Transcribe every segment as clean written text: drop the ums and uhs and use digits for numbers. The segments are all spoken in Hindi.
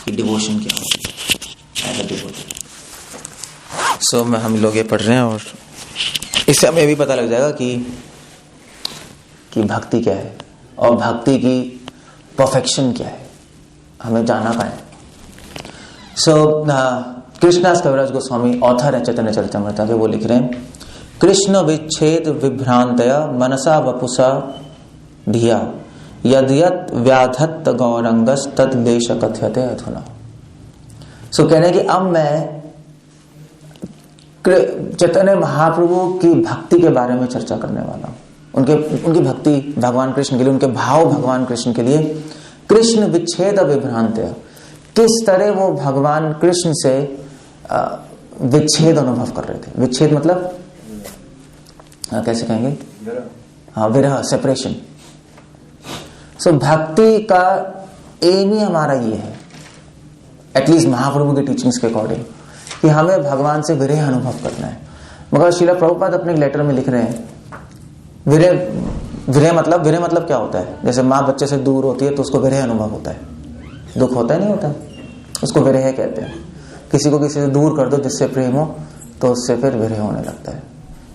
कि डिवोशन क्या होती है एज अ डिवोटी। सो हम लोग ये पढ़ रहे हैं और इससे हमें भी पता लग जाएगा कि भक्ति क्या है और भक्ति की परफेक्शन क्या है, हमें जाना का है। सो कृष्णदास कविराज गोस्वामी ऑथर है चैतन्य चरितमृत के, वो लिख रहे हैं, कृष्ण विच्छेद विभ्रांतया मनसा वपुषा धिया यद्यत व्याधत्त गौरंगस तद्देश कथ्यते अधुना। सो कहने कि अब मैं चैतन्य महाप्रभु की भक्ति के बारे में चर्चा करने वाला हूं, उनकी भक्ति भगवान कृष्ण के लिए, उनके भाव भगवान कृष्ण के लिए। कृष्ण विच्छेद विभ्रांतया, किस तरह वो भगवान कृष्ण से विच्छेद अनुभव कर रहे थे। विच्छेद मतलब कैसे कहेंगे? हाँ, विरह, सेपरेशन। सो भक्ति का एम ही हमारा ये है, एटलीस्ट महाप्रभु के टीचिंग्स के अकॉर्डिंग, कि हमें भगवान से विरह अनुभव करना है। मगर श्रील प्रभुपाद अपने लेटर में लिख रहे हैं, विरह मतलब क्या होता है? जैसे माँ बच्चे से दूर होती है तो उसको विरह अनुभव होता है, दुख होता है, नहीं होता, उसको विरह कहते हैं। किसी को किसी से दूर कर दो जिससे प्रेम हो तो उससे फिर विरह होने लगता है।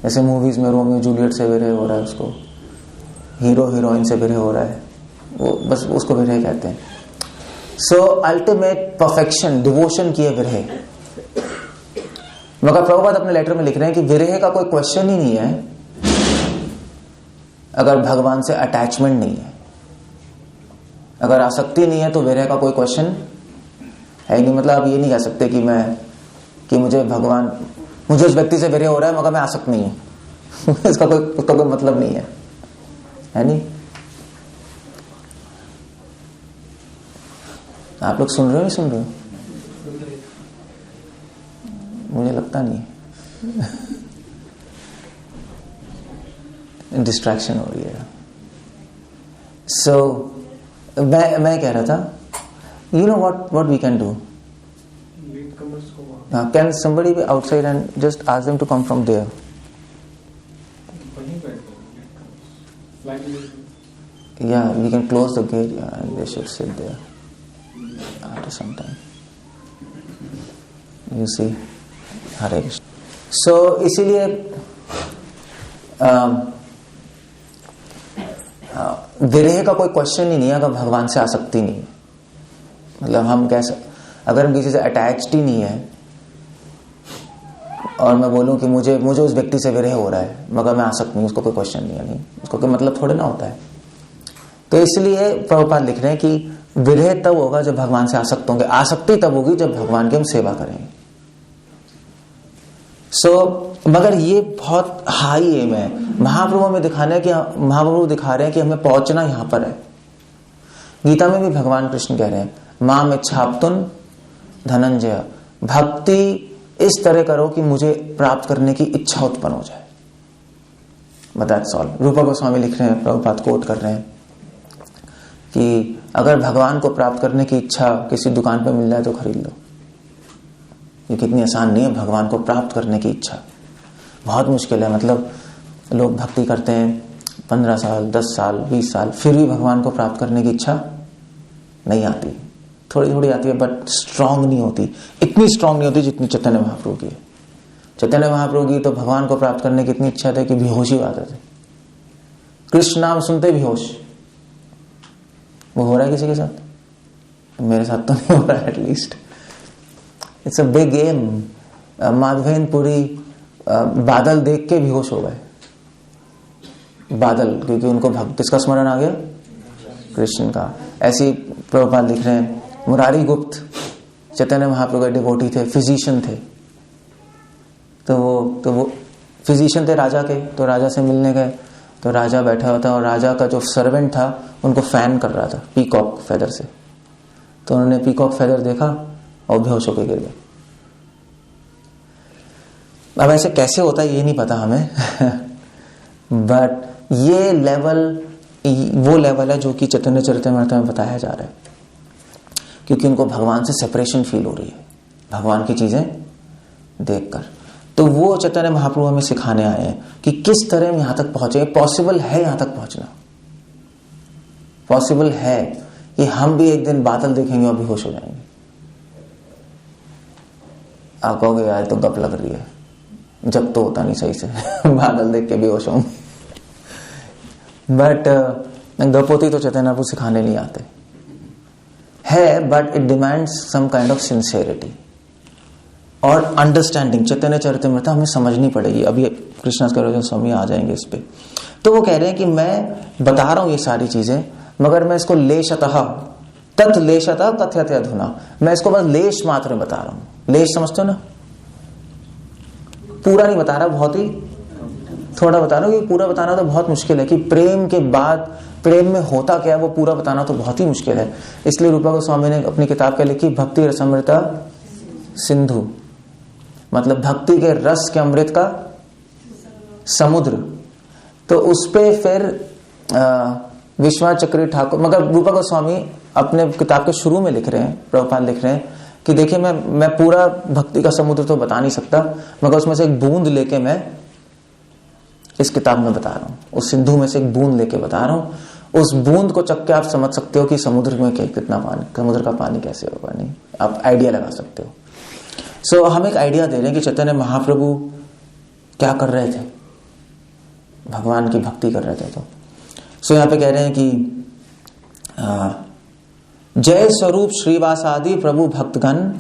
जैसे मूवीज में रोमियो जूलियट से विरह हो रहा है, उसको हीरो हीरोइन से विरह हो रहा है, वो बस उसको विरह कहते हैं। सो अल्टीमेट परफेक्शन डिवोशन की है विरह। मगर प्रभुपाद अपने लेटर में लिख रहे हैं कि विरह का कोई क्वेश्चन ही नहीं है अगर भगवान से अटैचमेंट नहीं है, अगर आसक्ति नहीं है तो विरह का कोई क्वेश्चन है नहीं। मतलब आप ये नहीं कह सकते कि मुझे उस व्यक्ति से विरह हो रहा है मगर मैं आसक्त नहीं हूं उसका कोई मतलब नहीं है नहीं। आप लोग सुन रहे हो नहीं सुन रहे हो? मुझे लगता नहीं है डिस्ट्रैक्शन हो रही है। सो मैं कह रहा था, you know what we can do? Can somebody be outside and just ask them to come from there? Yeah, we can close the gate, yeah, and they should sit there after some time. You see, Hare Krishna. So इसीलिए विरह का कोई क्वेश्चन ही नहीं है अगर भगवान से आसक्ति नहीं है। मतलब हम कैसे, अगर हम किसी से अटैच्ड ही नहीं है और मैं बोलूं कि मुझे उस व्यक्ति से विरह हो रहा है मगर मैं आसक्त नहीं, उसको कोई क्वेश्चन नहीं है, नहीं उसको कोई मतलब थोड़े ना होता है। तो इसलिए प्रभुपाद लिख रहे हैं कि विरह तब होगा जब भगवान से आसक्त होंगे, आसक्ति तब होगी जब भगवान की हम सेवा करेंगे। मगर ये बहुत हाई एम है महाप्रभु में दिखाने कि महाप्रभु दिखा रहे हैं कि हमें पहुंचना यहां पर है। गीता में भी भगवान कृष्ण कह रहे हैं, माम इच्छाप्तुन धनंजय, भक्ति इस तरह करो कि मुझे प्राप्त करने की इच्छा उत्पन्न हो जाए। That's all. रूपा गोस्वामी लिख रहे हैं, प्रभुपाद कोट कर रहे हैं कि अगर भगवान को प्राप्त करने की इच्छा किसी दुकान पे मिल जाए तो खरीद लो। ये कितनी आसान नहीं है भगवान को प्राप्त करने की इच्छा, बहुत मुश्किल है। मतलब लोग भक्ति करते हैं 15 साल 10 साल 20 साल, फिर भी भगवान को प्राप्त करने की इच्छा नहीं आती, थोड़ी थोड़ी आती है बट स्ट्रांग नहीं होती, इतनी स्ट्रांग नहीं होती जितनी चैतन्य महाप्रभु की है। चैतन्य महाप्रभु की तो भगवान को प्राप्त करने की इतनी इच्छा थी कि बेहोश ही आते थे, कृष्ण नाम सुनते बेहोश। वो हो रहा है किसी के साथ? मेरे साथ तो नहीं हो रहा है, at least it's a big game. माधवेन पुरी बादल देख के बेहोश हो गए, बादल, क्योंकि उनको किसका स्मरण आ गया? कृष्ण का। ऐसी प्रभुपाद लिख रहे हैं, मुरारी गुप्त चैतन्य महाप्रभु के डिवोटी थे, फिजिशियन थे। तो वो फिजिशियन थे राजा के, तो राजा से मिलने गए तो राजा बैठा हुआ था और राजा का जो सर्वेंट था उनको फैन कर रहा था पीकॉक फेदर से। तो उन्होंने पीकॉक फेदर देखा और बेहोश होकर गिर गए। अब ऐसे कैसे होता है ये नहीं पता हमें बट ये लेवल वो लेवल है जो कि चैतन्य चरितमृत में बताया जा रहा है, क्योंकि उनको भगवान से सेपरेशन फील हो रही है भगवान की चीजें देखकर। तो वो चैतन्य महाप्रभु हमें सिखाने आए हैं कि किस तरह हम यहां तक पहुंचे। पॉसिबल है यहां तक पहुंचना, पॉसिबल है कि हम भी एक दिन बादल देखेंगे और बेहोश हो जाएंगे। आप कहोगे यार तो गप लग रही है, जब तो होता नहीं सही से बादल देख के बेहोश हूं। बट गप होती तो चैतन्य महाप्रभु सिखाने नहीं आते है, but it demands some kind of sincerity और अंडरस्टैंडिंग। चैतन्य चरितमृत हमें समझनी पड़ेगी। अभी कृष्णा करो स्वामी आ जाएंगे इस पे। तो वो कह रहे हैं कि मैं बता रहा हूं ये सारी चीजें, मगर मैं इसको लेशतः तत् लेशतः कथयते अधुना, मैं इसको बस लेश मात्र में बता रहा हूं। लेश समझते हो ना, पूरा नहीं बता रहा, बहुत ही थोड़ा बता रहा हूं। कि पूरा बताना तो बहुत मुश्किल है कि प्रेम के बाद प्रेम में होता क्या है वो पूरा बताना तो बहुत ही मुश्किल है। इसलिए रूपा गोस्वामी ने अपनी किताब क्या लिखी, भक्ति रसामृता सिंधु, मतलब भक्ति के रस के अमृत का समुद्र। तो उस पे फिर विश्वनाथ चक्री ठाकुर, मगर रूपा गोस्वामी अपने किताब के शुरू में लिख रहे हैं, प्रभुपाद लिख रहे हैं कि देखिए मैं पूरा भक्ति का समुद्र तो बता नहीं सकता, मगर उसमें से एक बूंद लेके मैं इस किताब में बता रहा हूं। उस सिंधु में से एक बूंद लेके बता रहा हूं। उस बूंद को चख के आप समझ सकते हो कि समुद्र में कितना पानी, समुद्र का पानी कैसे होगा, नहीं आप आइडिया लगा सकते हो। सो हम एक आइडिया दे रहे हैं कि चैतन्य महाप्रभु क्या कर रहे थे, भगवान की भक्ति कर रहे थे। तो सो यहाँ पे कह रहे हैं कि जय स्वरूप श्रीवासादि प्रभु भक्तगण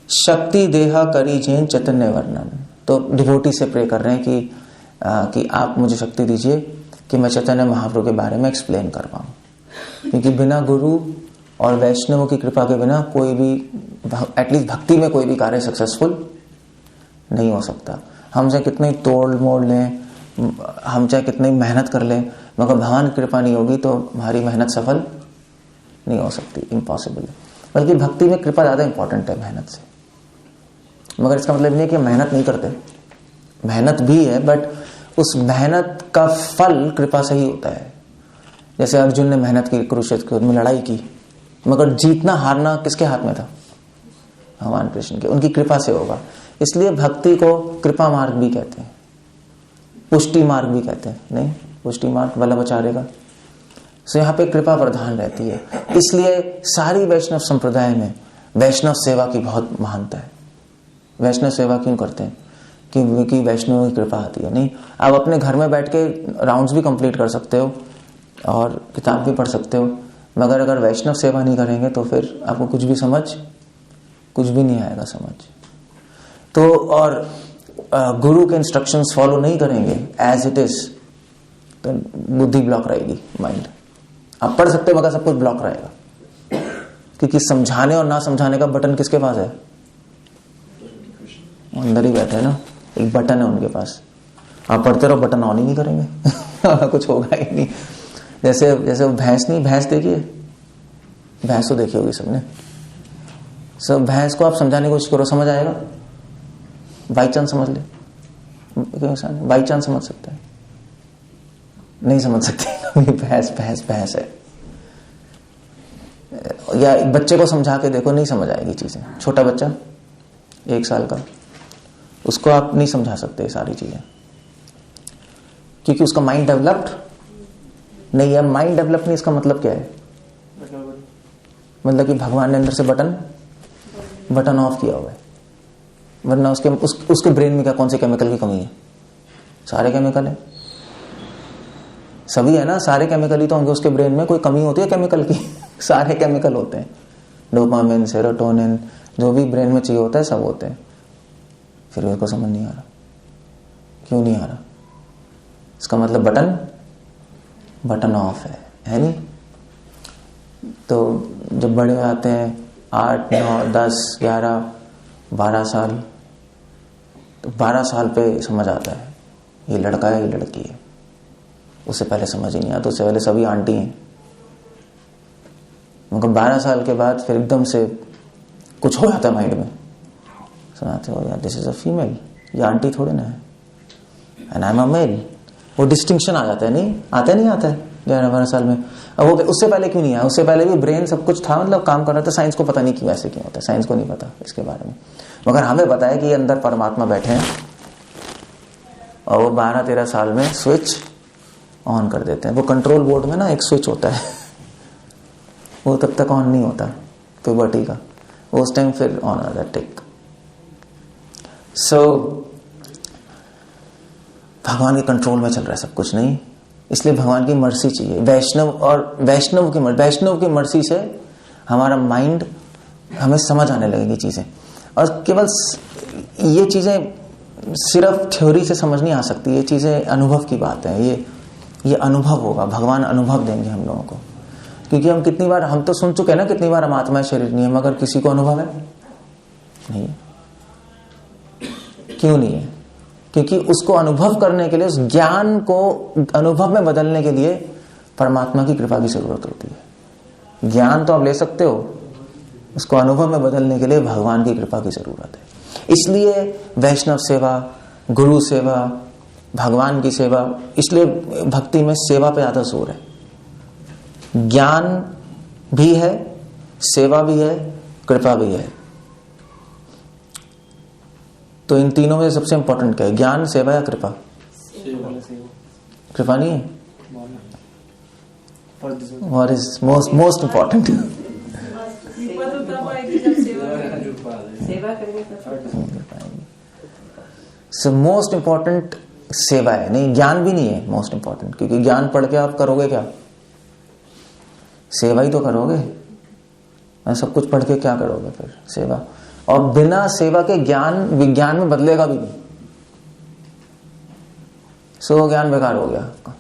शक्ति देहा करी जैन चैतन्य वर्णन। तो डिवोटी से प्रे कर रहे हैं कि आप मुझे शक्ति दीजिए कि मैं चैतन्य महाप्रभु के बारे में एक्सप्लेन कर पाऊं, क्योंकि बिना गुरु और वैष्णवों की कृपा के बिना कोई भी एटलीस्ट भक्ति में कोई भी कार्य सक्सेसफुल नहीं हो सकता। हम चाहे कितने तोड़ मोड़ लें, हम चाहे कितनी मेहनत कर लें, मगर भगवान की कृपा नहीं होगी तो हमारी मेहनत सफल नहीं हो सकती, इम्पॉसिबल है। बल्कि भक्ति में कृपा ज्यादा इंपॉर्टेंट है मेहनत से। मगर इसका मतलब नहीं कि मेहनत नहीं करते, मेहनत भी है, बट उस मेहनत का फल कृपा से ही होता है। जैसे अर्जुन ने मेहनत की, कुरुक्षेत्र में लड़ाई की, मगर जीतना हारना किसके हाथ में था, भगवान कृष्ण के, उनकी कृपा से होगा। इसलिए भक्ति को कृपा मार्ग भी कहते हैं, पुष्टि मार्ग भी कहते हैं, नहीं पुष्टि मार्ग वल्लभाचार्य का। सो यहाँ पे कृपा प्रधान रहती है। इसलिए सारी वैष्णव संप्रदाय में वैष्णव सेवा की बहुत महानता है। वैष्णव सेवा क्यों करते हैं, क्योंकि वैष्णव की कृपा आती है। नहीं, आप अपने घर में बैठ के राउंड्स भी कंप्लीट कर सकते हो और किताब भी पढ़ सकते हो, मगर अगर वैष्णव सेवा नहीं करेंगे तो फिर आपको कुछ भी नहीं आएगा समझ। तो और गुरु के इंस्ट्रक्शंस फॉलो नहीं करेंगे एज इट इज, तो बुद्धि ब्लॉक रहेगी, माइंड। आप पढ़ सकते हो मगर सब कुछ ब्लॉक रहेगा, क्योंकि समझाने और ना समझाने का बटन किसके पास है, अंदर ही बैठे हैं ना, एक बटन है उनके पास। आप पढ़ते रहो, बटन ऑन ही नहीं करेंगे कुछ होगा ही नहीं। जैसे भैंस, नहीं भैंस देखिए, भैंस तो देखी होगी सबने। सब भैंस को आप समझाने की कोशिश करो, समझ आएगा? बाई चांस समझ ले, बाई चांस समझ सकते हैं, नहीं समझ सकते। भैंस है। या एक बच्चे को समझा के देखो, नहीं समझ आएगी चीजें। छोटा बच्चा 1 साल का, उसको आप नहीं समझा सकते सारी चीजें, क्योंकि उसका माइंड डेवलप्ड नहीं है। माइंड डेवलप नहीं, इसका मतलब क्या है? मतलब कि भगवान ने अंदर से बटन ऑफ किया हुआ है, वरना उसके ब्रेन में क्या, कौन से केमिकल की कमी है? सारे केमिकल है, सभी है ना, सारे केमिकल ही तो होंगे उसके ब्रेन में। कोई कमी होती है केमिकल की? सारे केमिकल होते हैं, डोपामिन, सेरोटोनिन, जो भी ब्रेन में चाहिए होता है सब होते हैं। फिर उसको समझ नहीं आ रहा, क्यों नहीं आ रहा? इसका मतलब बटन ऑफ है नहीं? तो जब बड़े आते हैं 8, 9, 10, 11, 12 साल, तो 12 साल पे समझ आता है ये लड़का है, ये लड़की है। उससे पहले समझ ही नहीं आता, उससे पहले सभी आंटी हैं। मगर 12 साल के बाद फिर एकदम से कुछ हो जाता है माइंड में, सुनाते हो यार दिस इज अ फीमेल, ये आंटी थोड़ी ना है, and I am a male. वो डिस्टिंक्शन आ जाता है, नहीं आता है 11-12 साल में। अब वो उससे पहले क्यों नहीं आया? उससे पहले भी ब्रेन सब कुछ था, मतलब काम कर रहा था। साइंस को पता नहीं क्यों ऐसे क्यों होता है, साइंस को नहीं पता इसके बारे में, मगर हमें पता है कि ये अंदर परमात्मा बैठे हैं और वो 12-13 साल में स्विच ऑन कर देते हैं। वो कंट्रोल बोर्ड में ना एक स्विच होता है, वो तब तक ऑन नहीं होता प्यूबर्टी का, वो उस टाइम फिर ऑन हो जाता है टिक। भगवान के कंट्रोल में चल रहा है सब कुछ, नहीं, इसलिए भगवान की मर्सी चाहिए। वैष्णव की मर्सी से हमारा माइंड, हमें समझ आने लगेगी चीजें। और केवल ये चीजें सिर्फ थ्योरी से समझ नहीं आ सकती, ये चीजें अनुभव की बात है। ये अनुभव होगा, भगवान अनुभव देंगे हम लोगों को। क्योंकि हम कितनी बार, हम तो सुन चुके हैं ना कितनी बार हम आत्मा शरीर नहीं है, मगर किसी को अनुभव है नहीं। क्यों नहीं है? क्योंकि उसको अनुभव करने के लिए, उस ज्ञान को अनुभव में बदलने के लिए परमात्मा की कृपा की जरूरत होती है। ज्ञान तो आप ले सकते हो, उसको अनुभव में बदलने के लिए भगवान की कृपा की जरूरत है। इसलिए वैष्णव सेवा, गुरु सेवा, भगवान की सेवा, इसलिए भक्ति में सेवा पे ज्यादा जोर है। ज्ञान भी है, सेवा भी है, कृपा भी है। तो इन तीनों में सबसे इंपॉर्टेंट क्या है? ज्ञान, सेवा या कृपा? कृपा नहीं है? What is most important? So most important सेवा है, नहीं ज्ञान भी नहीं है मोस्ट इंपॉर्टेंट। क्योंकि ज्ञान पढ़ के आप करोगे क्या? सेवा ही तो करोगे। सब कुछ पढ़ के क्या करोगे फिर? सेवा। और बिना सेवा के ज्ञान विज्ञान में बदलेगा भी नहीं। सो ज्ञान बेकार हो गया आपका।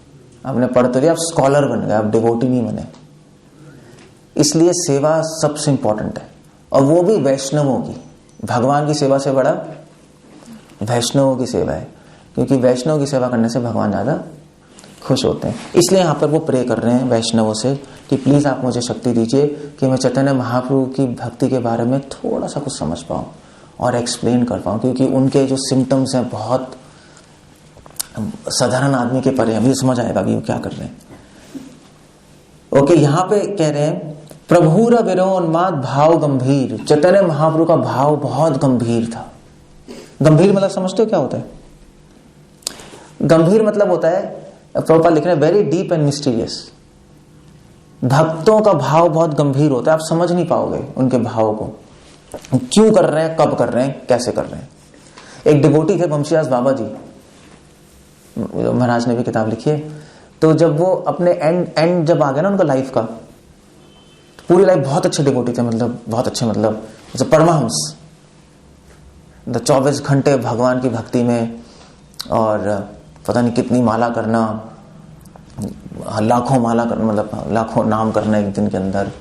आपने पढ़ तो लिया, आप स्कॉलर बन गए, आप डिवोटी नहीं बने। इसलिए सेवा सबसे इंपॉर्टेंट है, और वो भी वैष्णवों की। भगवान की सेवा से बड़ा वैष्णवों की सेवा है, क्योंकि वैष्णव की सेवा करने से भगवान ज्यादा खुश होते हैं। इसलिए यहाँ पर वो प्रे कर रहे हैं वैष्णवों से कि प्लीज आप मुझे शक्ति दीजिए कि मैं चैतन्य महाप्रभु की भक्ति के बारे में थोड़ा सा कुछ समझ पाऊं और एक्सप्लेन कर पाऊं, क्योंकि उनके जो सिम्टम्स हैं बहुत साधारण आदमी के परे, अभी समझ आएगा अभी वो क्या कर रहे हैं। ओके, यहाँ पे कह रहे हैं प्रभुर विरोन्माद भाव गंभीर। चैतन्य महाप्रभु का भाव बहुत गंभीर था। गंभीर मतलब समझते हो क्या होता है? गंभीर मतलब होता है, प्रभुपाद लिख रहे हैं, वेरी डीप एंड मिस्टीरियस। भक्तों का भाव बहुत गंभीर होता है, आप समझ नहीं पाओगे उनके भाव को, क्यों कर रहे हैं, कब कर रहे हैं, कैसे कर रहे हैं। एक डिवोटी थे वंशीदास बाबा जी, महाराज ने भी किताब लिखी है। तो जब वो अपने एंड जब आ गया ना उनका लाइफ का, तो पूरी लाइफ बहुत अच्छे डिवोटी थे, मतलब बहुत अच्छे, मतलब परमहंस, 24 घंटे भगवान की भक्ति में, और पता नहीं कितनी माला करना, लाखों माला करना, मतलब लाखों नाम करना एक दिन के अंदर,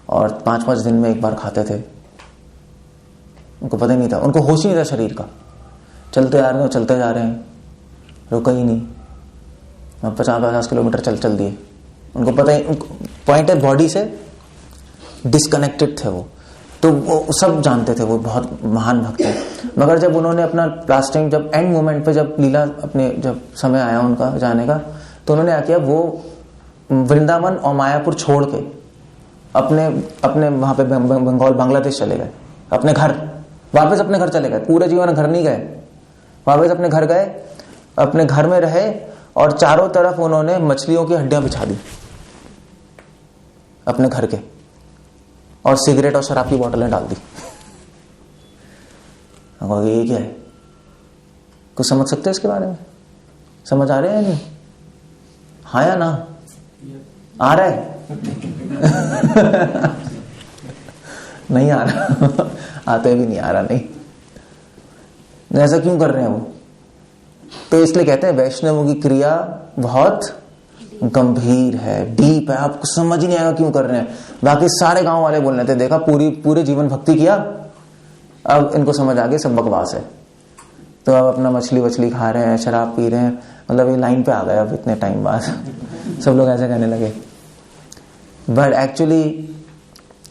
और 5-5 दिन में एक बार खाते थे। उनको पता ही नहीं था, उनको होश ही नहीं था शरीर का। चलते जा रहे हैं, चलते जा रहे हैं, रुका ही नहीं। 50-50 किलोमीटर चल दिए। उनको पता ही, पॉइंट है बॉडी से डिस्कनेक्टेड थे वो। तो वो सब जानते थे वो बहुत महान भक्त है। मगर जब उन्होंने अपना लास्ट टाइम, जब एंड मोमेंट पे, जब लीला अपने, जब समय आया उनका जाने का, तो उन्होंने क्या किया, वो वृंदावन और मायापुर छोड़ के अपने वहां पे बंगाल, बांग्लादेश चले गए, अपने घर, वापस अपने घर चले गए। पूरे जीवन घर नहीं गए, वापस अपने घर गए, अपने घर में रहे, और चारों तरफ उन्होंने मछलियों की हड्डियां बिछा दी अपने घर के, और सिगरेट और शराब की बोतलें डाल दी। ये क्या है? कुछ समझ सकते हैं इसके बारे में? समझ आ रहे हैं नहीं? हाँ या ना? आ रहा है? नहीं आ रहा? आते भी नहीं आ रहा, नहीं। ऐसा क्यों कर रहे हैं वो? तो इसलिए कहते हैं वैष्णवों की क्रिया बहुत गंभीर है, डीप है, आपको समझ ही नहीं आएगा क्यों कर रहे हैं। बाकी सारे गांव वाले बोल रहे थे, देखा पूरे जीवन भक्ति किया, अब इनको समझ आ गई सब बकवास है, तो अब अपना मछली खा रहे हैं, शराब पी रहे हैं, मतलब ये लाइन पे आ गया अब इतने टाइम बाद। सब लोग ऐसे कहने लगे। बट एक्चुअली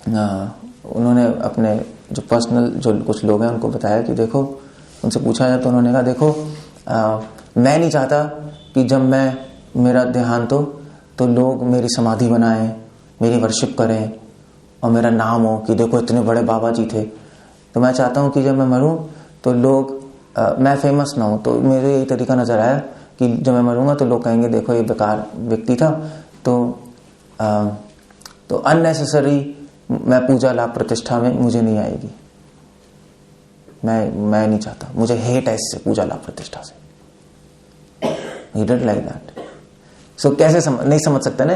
उन्होंने अपने जो पर्सनल, जो कुछ लोग हैं उनको बताया कि देखो, उनसे पूछा जाए तो उन्होंने कहा देखो, मैं नहीं चाहता कि जब मेरा देहांत हो तो लोग मेरी समाधि बनाएं, मेरी वर्शिप करें और मेरा नाम हो कि देखो इतने बड़े बाबा जी थे। तो मैं चाहता हूं कि जब मैं मरूं तो लोग, मैं फेमस ना हूं। तो मेरे यही तरीका नजर आया कि जब मैं मरूंगा तो लोग कहेंगे देखो ये बेकार व्यक्ति था। तो अननेसेसरी मैं पूजा लाभ प्रतिष्ठा में मुझे नहीं आएगी। मैं नहीं चाहता, मुझे हेट है इससे, पूजा लाभ प्रतिष्ठा से। He didn't like that. So कैसे नहीं समझ सकते ना,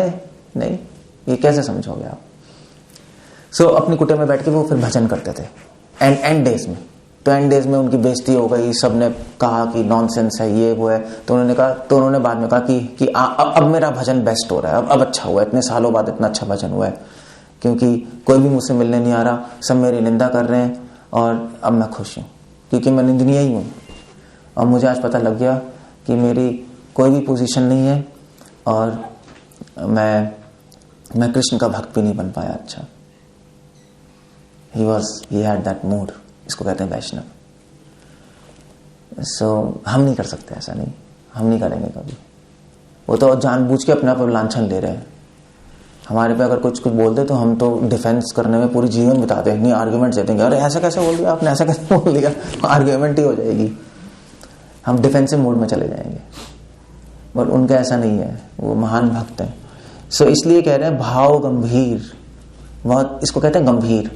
नहीं, ये कैसे समझोगे आप? So अपनी कुटिया में बैठ के वो फिर भजन करते थे एंड डेज में। तो एंड डेज में उनकी बेइज्जती हो गई, सबने कहा कि नॉनसेंस है, ये वो है। तो उन्होंने बाद में कहा कि अब मेरा भजन बेस्ट हो रहा है, अब अच्छा हुआ है, इतने सालों बाद इतना अच्छा भजन हुआ है, क्योंकि कोई भी मुझसे मिलने नहीं आ रहा, सब मेरी निंदा कर रहे हैं, और अब मैं खुश हूँ क्योंकि मैं निंदनीय ही हूँ। और मुझे आज पता लग गया कि मेरी कोई भी पोजीशन नहीं है, और मैं कृष्ण का भक्त भी नहीं बन पाया। अच्छा, he had that mood, इसको कहते हैं वैष्णव। हम नहीं कर सकते ऐसा, नहीं, हम नहीं करेंगे कभी। वो तो जानबूझ के अपने आप लांछन ले रहे हैं। हमारे पे अगर कुछ बोल दे तो हम तो डिफेंस करने में पूरी जीवन बिता दें, नहीं आर्ग्यूमेंट दे देंगे, अरे ऐसा कैसे बोल दिया आपने, ऐसा कैसे बोल दिया, आर्ग्यूमेंट ही हो जाएगी, हम डिफेंसिव मोड में चले जाएंगे। पर उनका ऐसा नहीं है, वो महान भक्त है। इसलिए कह रहे हैं भाव गंभीर, बहुत, इसको कहते हैं गंभीर।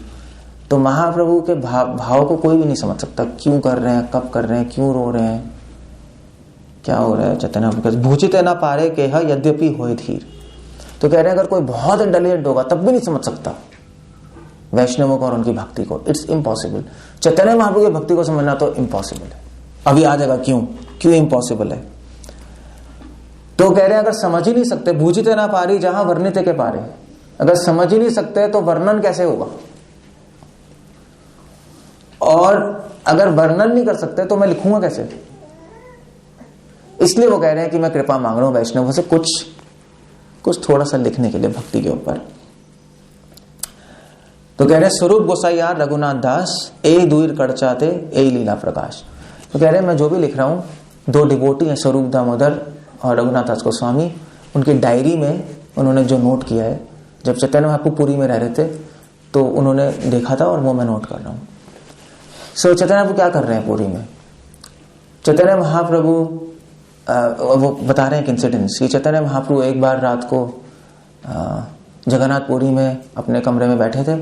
तो महाप्रभु के भाव को कोई भी नहीं समझ सकता, क्यों कर रहे हैं, कब कर रहे हैं, क्यों रो रहे हैं, क्या हो रहा है। चैतन्य भूचित न पारे केह यद्यपि होए धीर। तो कह रहे हैं अगर कोई बहुत इंटेलिजेंट होगा तब भी नहीं समझ सकता वैष्णवों को और उनकी भक्ति को, इट्स इम्पॉसिबल। चैतन्य महाप्रभु की भक्ति को समझना तो इम्पॉसिबल है। अभी आ जाएगा क्यों इम्पॉसिबल है। तो कह रहे हैं अगर समझ ही नहीं सकते, भूजित ना पारी जहां वर्णित के पारे, अगर समझ ही नहीं सकते तो वर्णन कैसे होगा, और अगर वर्णन नहीं कर सकते तो मैं लिखूंगा कैसे। इसलिए वो कह रहे हैं कि मैं कृपा मांग रहा हूं वैष्णवों से कुछ थोड़ा सा लिखने के लिए भक्ति के ऊपर। तो कह रहे हैं स्वरूप गोसाईयार रघुनाथ दास ए दूर कड़चाते ए लीला प्रकाश। तो कह रहे हैं मैं जो भी लिख रहा हूं, दो डिवोटी हैं स्वरूप दामोदर और रघुनाथ दास गोस्वामी, उनकी डायरी में उन्होंने जो नोट किया है, जब चैतन्य महाप्रभु पुरी में रह रहे थे तो उन्होंने देखा था और वो मैं नोट कर रहा हूं। चैतन्य महाप्रभु क्या कर रहे हैं पुरी में। चैतन्य महाप्रभु वो बता रहे हैं एक इंसिडेंस कि चैतन्य महाप्रभु एक बार रात को जगन्नाथपुरी में अपने कमरे में बैठे थे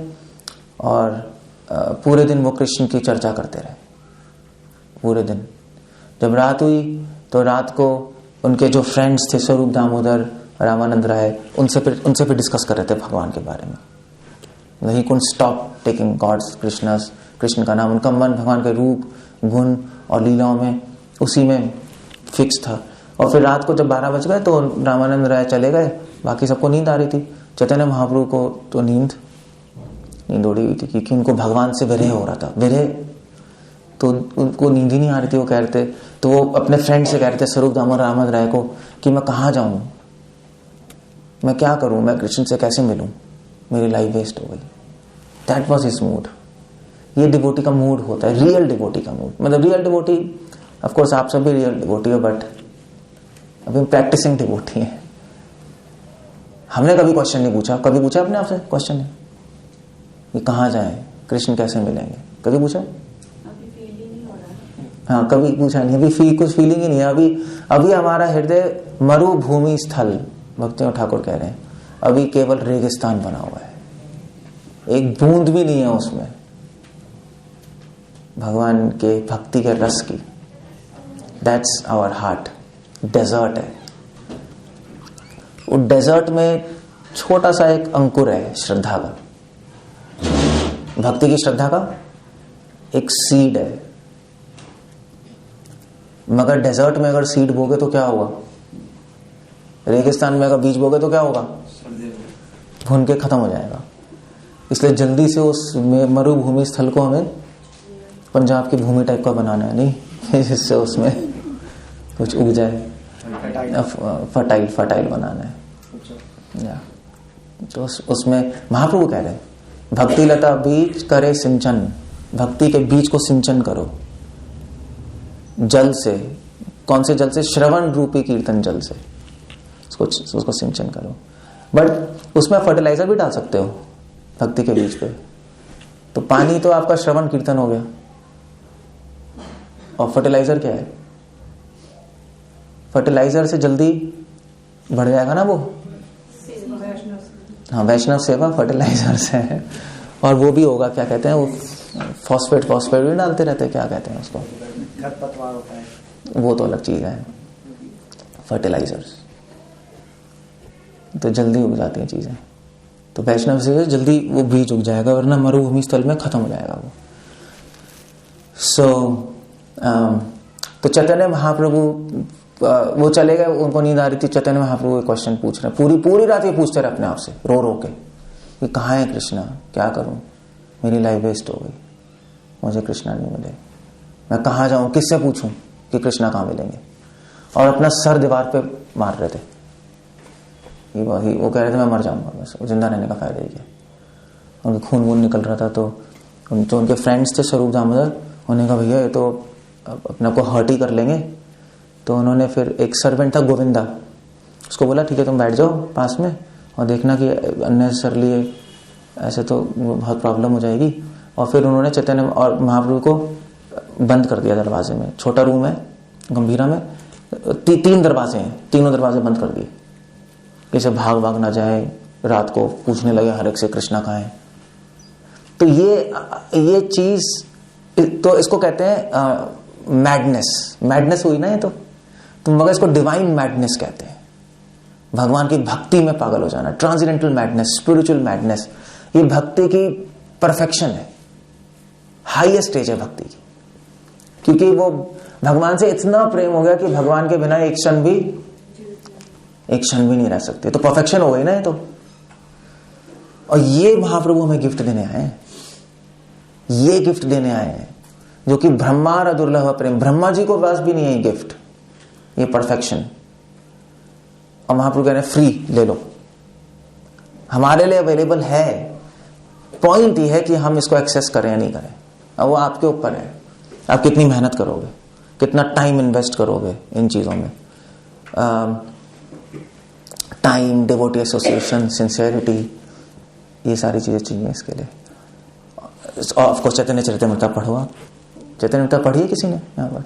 और पूरे दिन वो कृष्ण की चर्चा करते रहे, पूरे दिन। जब रात हुई तो रात को उनके जो फ्रेंड्स थे स्वरूप दामोदर, रामानंद राय, उनसे फिर डिस्कस कर रहे थे भगवान के बारे में। He couldn't stop taking God's Krishna का नाम। उनका मन भगवान के रूप, गुण और लीलाओं में उसी में फिक्स था। और फिर रात को जब 12 बज गए तो रामानंद राय चले गए, बाकी सबको नींद आ रही थी। चैतन्य महाप्रभु को तो नींद उड़ी हुई थी क्योंकि उनको भगवान से विरह हो रहा था। विरह तो उनको नींद ही नहीं आ रही थी। वो कह रहे थे, तो वो अपने फ्रेंड से कह रहे थे स्वरूप दामोदर रामानंद राय को कि मैं कहाँ जाऊं, मैं क्या करूं, मैं कृष्ण से कैसे मिलूं, मेरी लाइफ वेस्ट हो गई। That was his mood. ये डिवोटी का मूड होता है, रियल डिवोटी का मूड। मतलब रियल डिवोटी, ऑफ कोर्स आप सब भी रियल डिवोटी हो, बट अभी प्रैक्टिसिंग डिवोटी है। हमने कभी क्वेश्चन नहीं पूछा, कभी पूछा आपने आपसे क्वेश्चन कि कहाँ जाएं, कृष्ण कैसे मिलेंगे, कभी पूछा? हाँ, कभी पूछा नहीं। अभी कुछ फीलिंग ही नहीं है। अभी हमारा हृदय मरुभूमि स्थल, भक्ति ठाकुर कह रहे हैं, अभी केवल रेगिस्तान बना हुआ है, एक बूंद भी नहीं है उसमें भगवान के भक्ति के रस की। That's our heart. डेजर्ट है। वो डेजर्ट में छोटा सा एक अंकुर है श्रद्धा का, भक्ति की श्रद्धा का एक सीड है। मगर डेजर्ट में अगर सीड बोगे तो क्या होगा, रेगिस्तान में अगर बीज बोगे तो क्या होगा, भून के खत्म हो जाएगा। इसलिए जल्दी से उस मरुभूमि स्थल को हमें पंजाब की भूमि टाइप का बनाना है, नहीं जिससे उसमें कुछ उग जाए, फर्टाइल बनाना है। तो उसमें महाप्रभु कह रहे हैं भक्ति लता बीज करे सिंचन, भक्ति के बीज को सिंचन करो जल से। कौन से जल से? श्रवण रूपी कीर्तन जल से उसको सिंचन करो। बट उसमें फर्टिलाइजर भी डाल सकते हो भक्ति के बीज पे। तो पानी तो आपका श्रवण कीर्तन हो गया, और फर्टिलाइजर क्या है? फर्टिलाइजर से जल्दी बढ़ जाएगा ना वो। हाँ, वैष्णव सेवा फर्टिलाइजर से है। और वो भी होगा, क्या कहते हैं वो, फॉस्फेट भी डालते रहते, क्या कहते हैं उसको, खरपतवार होता है, वो तो अलग चीज है, फर्टिलाइजर्स, तो जल्दी उग जाती हैं चीजें। तो वैष्णव से जल्दी वो बीज उग जाएगा, वरना मरुभूमि स्थल में खत्म हो जाएगा वो। तो चैतन्य महाप्रभु वो चले गए, उनको नींद आ रही थी। चैतन्य महाप्रभु क्वेश्चन पूछ रहे, पूरी रात ये पूछते रहे अपने आप से, रो के कि कहाँ है कृष्णा, क्या करूं, मेरी लाइफ वेस्ट हो गई, मुझे कृष्णा नहीं मिले, मैं कहाँ जाऊं, किससे पूछूं कि कृष्णा कहाँ मिलेंगे। और अपना सर दीवार पे मार रहे थे, वो कह रहे थे मैं मर जाऊंगा, बस जिंदा रहने का फायदा ही क्या। उनके खून वून निकल रहा था। तो जो उनके फ्रेंड्स थे स्वरूप दामोदर, उन्होंने कहा भैया ये तो अपने को हर्ट ही कर लेंगे। तो उन्होंने फिर एक सर्वेंट था गोविंदा, उसको बोला ठीक है तुम बैठ जाओ पास में और देखना कि अननेसेसरली ऐसे तो बहुत प्रॉब्लम हो जाएगी। और फिर उन्होंने चैतन्य और महाप्रभु को बंद कर दिया दरवाजे में। छोटा रूम है गंभीरा में, 3 दरवाजे हैं, तीनों दरवाजे बंद कर दिए, किसे भाग ना जाए। रात को पूछने लगे हर एक से कृष्णा कहाँ है। तो ये चीज, तो इसको कहते हैं मैडनेस हुई ना ये तो मगर इसको डिवाइन मैडनेस कहते हैं, भगवान की भक्ति में पागल हो जाना, ट्रांसेंडेंटल मैडनेस, स्पिरिचुअल मैडनेस। ये भक्ति की परफेक्शन है, हाईएस्ट स्टेज है भक्ति की, क्योंकि वो भगवान से इतना प्रेम हो गया कि भगवान के बिना एक क्षण भी नहीं रह सकते। तो परफेक्शन हो गई ना ये तो। और ये महाप्रभु हमें गिफ्ट देने आए हैं, ये गिफ्ट देने आए हैं जो कि ब्रह्मार दुर्लभ प्रेम, ब्रह्मा जी को पास भी नहीं है ये गिफ्ट, ये परफेक्शन। और महाप्रभु कह रहे हैं फ्री ले लो, हमारे लिए अवेलेबल है। पॉइंट ये है कि हम इसको एक्सेस करें या नहीं करें, अब वो आपके ऊपर है, आप कितनी मेहनत करोगे, कितना टाइम इन्वेस्ट करोगे इन चीजों में। टाइम, डिवोटी एसोसिएशन, सिंसियरिटी, ये सारी चीजें चाहिए इसके लिए। ऑफ कोर्स चैतन्य चरितमृता पढ़ो आप, चैतन्य पढ़िए किसी ने यहाँ पर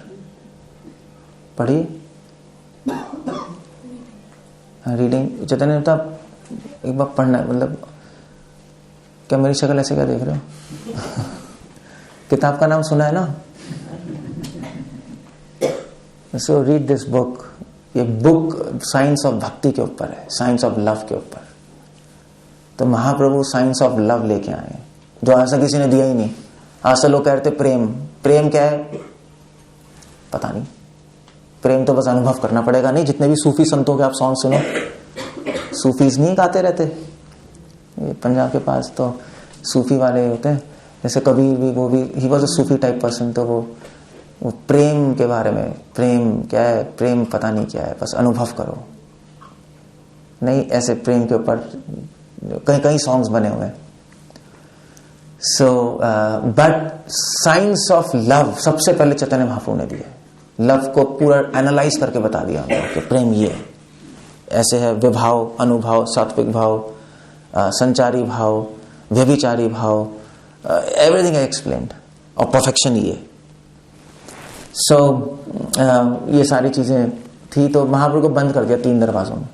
पढ़िए रीडिंग चैतन्य एक बार पढ़ना है। मतलब क्या मेरी शक्ल ऐसे क्या देख रहे हो? किताब का नाम सुना है ना? So read this book. ये बुक साइंस ऑफ भक्ति के ऊपर है, साइंस ऑफ लव के ऊपर। तो महाप्रभु साइंस ऑफ लव लेके आए, जो ऐसा किसी ने दिया ही नहीं। आज लोग कह रहे थे प्रेम क्या है पता नहीं, प्रेम तो बस अनुभव करना पड़ेगा। नहीं, जितने भी सूफी संतों के आप सॉन्ग सुनो, सूफीज नहीं गाते रहते। ये पंजाब के पास तो सूफी वाले होते हैं, जैसे कबीर भी, वो भी he was a Sufi type person. तो वो प्रेम के बारे में, प्रेम क्या है, प्रेम पता नहीं क्या है, बस अनुभव करो। नहीं, ऐसे प्रेम के ऊपर कई सॉन्ग्स बने हुए हैं। So but science of love सबसे पहले चैतन्य महाप्रभु ने दिया। लव को पूरा एनालाइज करके बता दिया कि प्रेम ये ऐसे है, विभाव, अनुभाव, सात्विक भाव, संचारी भाव, व्यभिचारी भाव, एवरीथिंग आई एक्सप्लेन्ड। और परफेक्शन ये। सो ये सारी चीजें थी। तो महाप्रभु को बंद कर दिया 3 दरवाजों में,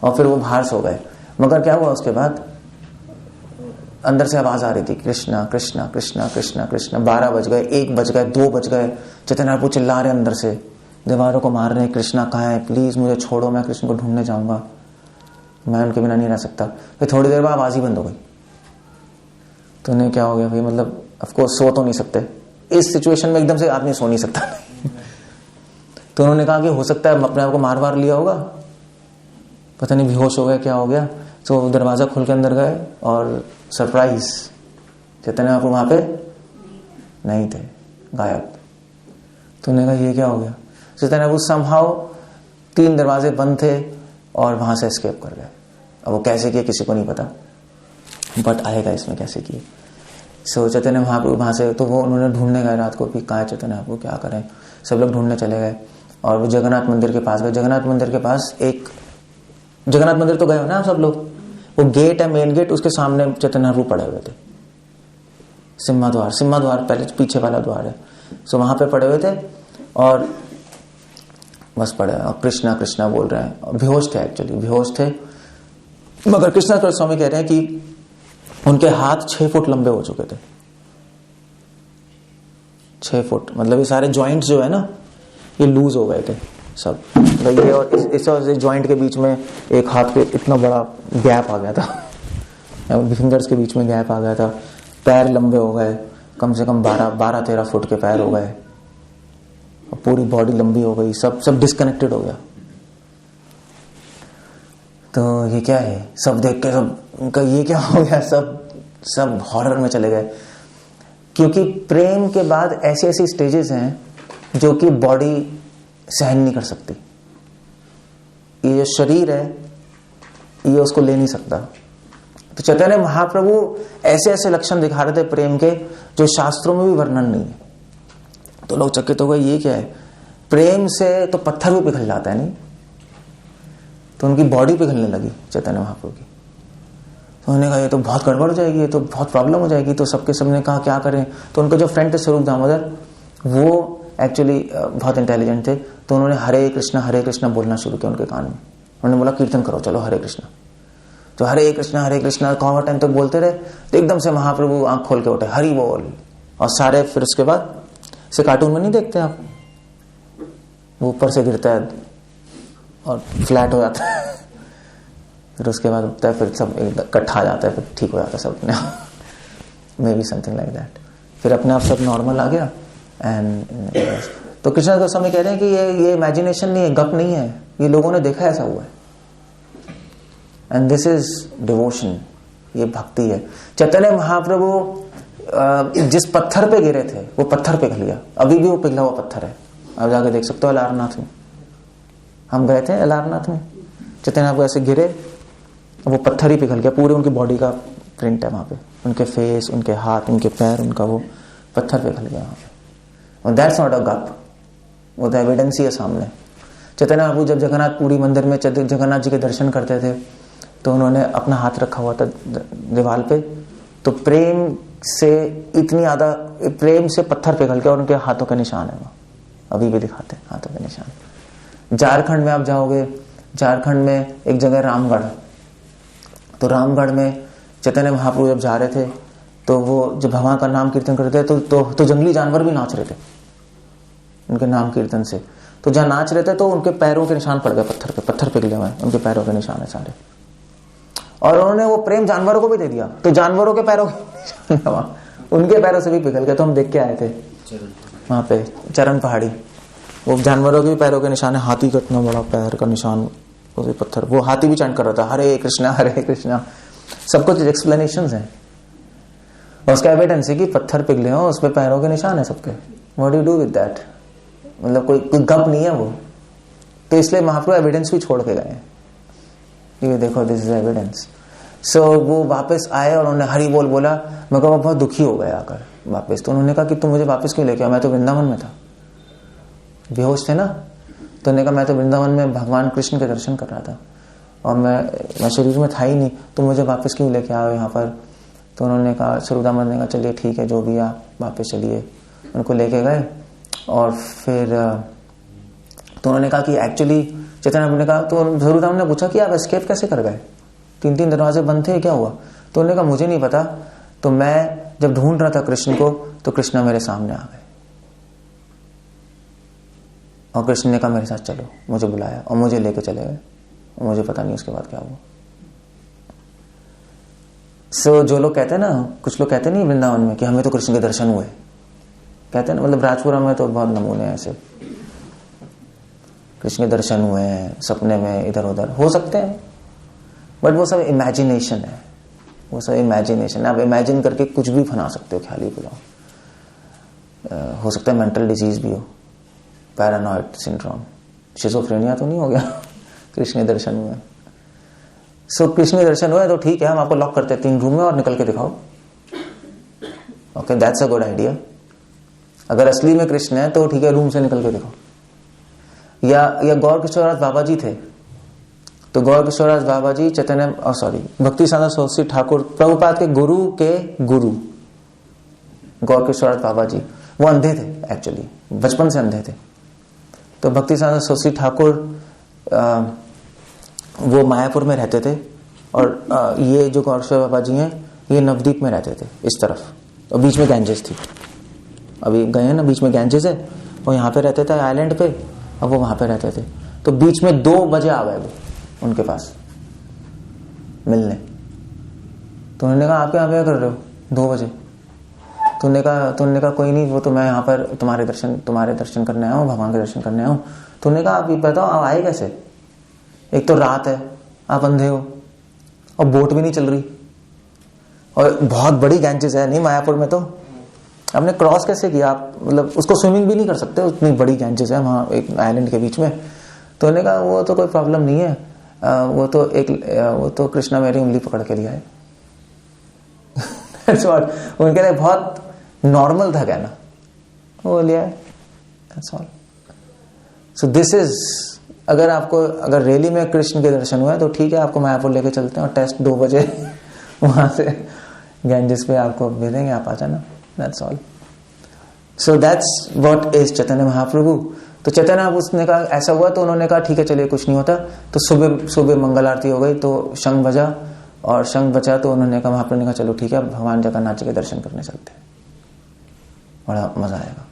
और फिर वो बाहर सो गए। मगर क्या हुआ उसके बाद, अंदर से आवाज आ रही थी कृष्णा कृष्णा कृष्णा कृष्णा कृष्णा। 12 बज गए, 1 बज गए, 2 बज गए। चैतन्य महाप्रभु चिल्ला रहे अंदर से, दीवारों को मार रहे, कृष्णा कहाँ है, प्लीज मुझे छोड़ो, मैं कृष्ण को ढूंढने जाऊंगा, मैं उनके बिना नहीं रह सकता। फिर थोड़ी देर बाद आवाज ही बंद हो गई। तो उन्हें क्या हो गया भाई, मतलब ऑफकोर्स सो तो नहीं सकते इस सिचुएशन में, एकदम से आदमी सो नहीं सकता। तो उन्होंने कहा कि हो सकता है अपने आप को मार लिया होगा, पता नहीं बेहोश हो गया, क्या हो गया। तो दरवाजा खोल के अंदर गए और सरप्राइज, चैतन्य महाप्रभु वहां पे नहीं थे, गायब। तो उन्होंने कहा ये क्या हो गया। चैतन्य महाप्रभु समहाउ 3 दरवाजे बंद थे और वहां से एस्केप कर गए। अब वो कैसे किए किसी को नहीं पता, बट आएगा इसमें कैसे किए। सो चैतन्य महाप्रभु वहां से, तो वो उन्होंने ढूंढने गए रात को भी, कहाँ है चैतन्य महाप्रभु, क्या करें। सब लोग ढूंढने चले गए और वो जगन्नाथ मंदिर के पास गए। जगन्नाथ मंदिर के पास एक, जगन्नाथ मंदिर तो गए हो ना आप सब लोग, वो गेट है, मेन गेट, उसके सामने चैतन्य महाप्रभु पड़े हुए थे। सिम्हा द्वार पहले पीछे वाला द्वार है। सो वहां पे पड़े हुए थे और बस पड़े और कृष्णा कृष्णा बोल रहे हैं। और बेहोश थे, एक्चुअली बेहोश थे। मगर कृष्णा स्वामी कह रहे हैं कि उनके हाथ 6 फुट लंबे हो चुके थे, 6 फुट, मतलब ये सारे जॉइंट्स जो है ना ये लूज हो गए थे सब, मतलब ये और इस जॉइंट के बीच में एक हाथ के इतना बड़ा गैप आ गया था, फिंगर्स के बीच में गैप आ गया था, पैर लंबे हो गए, कम से कम 12-13 फुट के पैर हो गए, पूरी बॉडी लंबी हो गई, सब डिस्कनेक्टेड हो गया। तो ये क्या है, सब देख के सब उनका ये क्या हो गया, सब हॉरर में चले गए। क्योंकि प्रेम के बाद ऐसी ऐसी स्टेजेस हैं जो कि बॉडी सहन नहीं कर सकती, ये जो शरीर है ये उसको ले नहीं सकता। तो चैतन्य महाप्रभु ऐसे ऐसे लक्षण दिखा रहे थे प्रेम के जो शास्त्रों में भी वर्णन नहीं है। तो लोग चकित हो गए, ये क्या है, प्रेम से तो पत्थर भी पिघल जाता है नहीं। तो उनकी बॉडी पिघलने लगी चैतन्य महाप्रभु की। तो उन्होंने कहा ये तो बहुत गड़बड़ हो जाएगी, ये तो बहुत प्रॉब्लम हो जाएगी। तो सबके सबने कहा क्या करें। तो उनके जो फ्रेंड थे स्वरूप दामोदर, वो एक्चुअली बहुत इंटेलिजेंट थे। तो उन्होंने हरे कृष्णा बोलना शुरू किया उनके कान में। उन्होंने बोला कीर्तन करो, चलो हरे कृष्णा। तो हरे कृष्णा काफी टाइम तक बोलते रहे। तो एकदम से महाप्रभु आंख खोल के उठे, हरि बोल। और सारे फिर उसके बाद से कार्टून में नहीं देखते आप, वो ऊपर से गिरता है और फ्लैट हो जाता है, फिर उसके बाद उठता है, फिर सब इकट्ठा आ जाता है, फिर ठीक हो जाता है सब अपने आप, may be something like that. फिर अपने आप सब नॉर्मल आ गया। एंड तो कृष्ण गोस्वामी कह रहे हैं कि ये इमेजिनेशन नहीं है, गप नहीं है, ये लोगों ने देखा ऐसा हुआ है। एंड दिस इज डिवोशन, ये भक्ति है। चैतन्य महाप्रभु जिस पत्थर पे गिरे थे वो पत्थर पिघल गया, अभी भी वो पिघला हुआ पत्थर है। आप जाके देख सकते हो अलारनाथ में, हम गए थे अलारनाथ में, चैतन्य महाप्रभु ऐसे गिरे, वो पत्थर ही पिघल गया, पूरे उनकी बॉडी का प्रिंट है वहां पे, उनके फेस, उनके हाथ, उनके पैर, उनका वो पत्थर पिघल गया वहां पे। और दैट्स नॉट अ गप, वो तो एविडेंस ही है सामने। चैतन्य महाप्रभु जब जगन्नाथपुरी मंदिर में जगन्नाथ जी के दर्शन करते थे तो उन्होंने अपना हाथ रखा हुआ था दीवार पे, तो प्रेम से इतनी ज्यादा प्रेम से पत्थर पिघल गया और उनके हाथों के निशान है, वो अभी भी दिखाते हैं हाथों के निशान। झारखंड में आप जाओगे, झारखंड में एक जगह रामगढ़, तो रामगढ़ में चैतन्य महाप्रभु जब जा रहे थे तो वो जब भगवान का नाम कीर्तन करते थे तो जंगली जानवर भी नाच रहे थे उनके नाम कीर्तन से। तो जहां नाच रहे थे तो उनके पैरों के निशान पड़ गए पत्थर पे, पत्थर पिघले हुए उनके पैरों के निशान है सारे। और उन्होंने वो प्रेम जानवरों को भी दे दिया, तो जानवरों के पैरों के निशान उनके पैरों से भी पिघल गए। तो हम देख के आए थे वहां पे चरण पहाड़ी, वो जानवरों के भी पैरों के निशान है, हाथी का इतना बड़ा पैर का निशान, वो पत्थर, वो हाथी भी चैंट कर रहा था हरे कृष्णा। सब कुछ एक्सप्लेनेशन है और उसका एविडेंस है कि पत्थर पिघले हो, उस पे पैरों के निशान है सबके। What do you do with that, मतलब कोई गप नहीं है वो। तो इसलिए महाप्रभु एविडेंस भी छोड़ के गए, ये देखो दिस इज एविडेंस। सो वो वापस आए और उन्होंने हरि बोल बोला। मैं कहा बहुत दुखी हो गए आकर वापस। तो उन्होंने कहा कि तुम मुझे वापस क्यों लेके आए, मैं तो वृंदावन में था, बेहोश थे ना। तो उन्होंने कहा मैं तो वृंदावन में भगवान कृष्ण के दर्शन कर रहा था और मैं शरीर में था ही नहीं, तुम मुझे वापस क्यों लेके आओ यहाँ पर। तो उन्होंने कहा, स्वरूप दामोदर ने कहा चलिए ठीक है जो भी आप वापस चलिए। उनको लेके गए और फिर तो उन्होंने कहा कि एक्चुअली चैतन्य ने कहा, तो स्वरूप दामोदर ने पूछा कि आप एस्केप कैसे कर गए, 3 दरवाजे बंद थे, क्या हुआ। तो उन्होंने कहा मुझे नहीं पता, तो मैं जब ढूंढ रहा था कृष्ण को तो कृष्ण मेरे सामने आ गए और कृष्ण ने कहा मेरे साथ चलो, मुझे बुलाया और मुझे लेके चले गए। मुझे पता नहीं उसके बाद क्या हुआ। सो जो लोग कहते हैं ना, कुछ लोग कहते नहीं वृंदावन में कि हमें तो कृष्ण के दर्शन हुए, कहते हैं ना, मतलब राजपुरा में तो बहुत नमूने ऐसे कृष्ण के दर्शन हुए हैं सपने में, इधर उधर हो सकते हैं, बट वो सब इमेजिनेशन है, वो सब इमेजिनेशन है। आप इमेजिन करके कुछ भी बना सकते हो, ख्याली बुलाओ। हो सकता है मेंटल डिजीज भी हो, पैरानॉइड सिंड्रोम, शिज़ोफ्रेनिया तो नहीं हो गया कृष्ण के दर्शन हुए। सो कृष्ण के दर्शन हुए तो ठीक है, हम आपको लॉक करते हैं 3 रूम में और निकल के दिखाओ। Okay, that's a good idea. अगर असली में कृष्ण है तो ठीक है, रूम से निकल के दिखाओ। या गौर किशोरदास बाबा जी थे, तो गौर किशोरदास बाबा जी चैतन्य भक्ति साधना सरस्वती ठाकुर प्रभुपाद के गुरु गौर किशोरदास बाबा जी, वो अंधे थे एक्चुअली, बचपन से अंधे थे। तो भक्ति साधना सरस्वती ठाकुर वो मायापुर में रहते थे और ये जो गौर किशोर बाबा जी हैं ये नवदीप में रहते थे इस तरफ, और बीच में गैंजेस थी। अभी गए हैं ना, बीच में गैंजेस है, वो यहाँ पे रहते थे आइलैंड पे, अब वो वहां पे रहते थे। तो बीच में 2 बजे आ गए वो उनके पास मिलने। तो उन्होंने कहा आप क्या कर रहे हो 2 बजे? तो उन्होंने कहा कोई नहीं, वो तो मैं यहाँ पर तुम्हारे दर्शन करने आया हूँ, भगवान के दर्शन करने आया हूँ। तो उन्होंने कहा आप ये बताओ आप आए कैसे? एक तो रात है, आप अंधे हो, और बोट भी नहीं चल रही, और बहुत बड़ी गैंजेस है नहीं मायापुर में, तो आपने क्रॉस कैसे किया? आप मतलब उसको स्विमिंग भी नहीं कर सकते, उतनी बड़ी गैंजेस है वहां एक आइलैंड के बीच में। तो उन्होंने कहा वो तो कोई प्रॉब्लम नहीं है, वो तो कृष्णा मेरी उंगली पकड़ के लिया है। उनके लिए बहुत नॉर्मल था कहना, वो लिया है, that's all. So this is, अगर रैली में कृष्ण के दर्शन हुए तो ठीक है, आपको मायापुर लेके चलते हैं और टेस्ट 2 बजे वहां से गैंजेस पे आपको भेजेंगे, आप आ जाना, that's all. So that's what is Chaitanya Mahaprabhu. तो चैतन्य उसने कहा ऐसा हुआ, तो उन्होंने कहा ठीक है चलिए कुछ नहीं होता। तो सुबह मंगल आरती हो गई, तो शंख बजा, और शंख बचा तो उन्होंने कहा, महाप्रभु ने कहा चलो ठीक है भगवान जगन्नाथ जी के दर्शन करने चलते हैं, बड़ा मजा आएगा।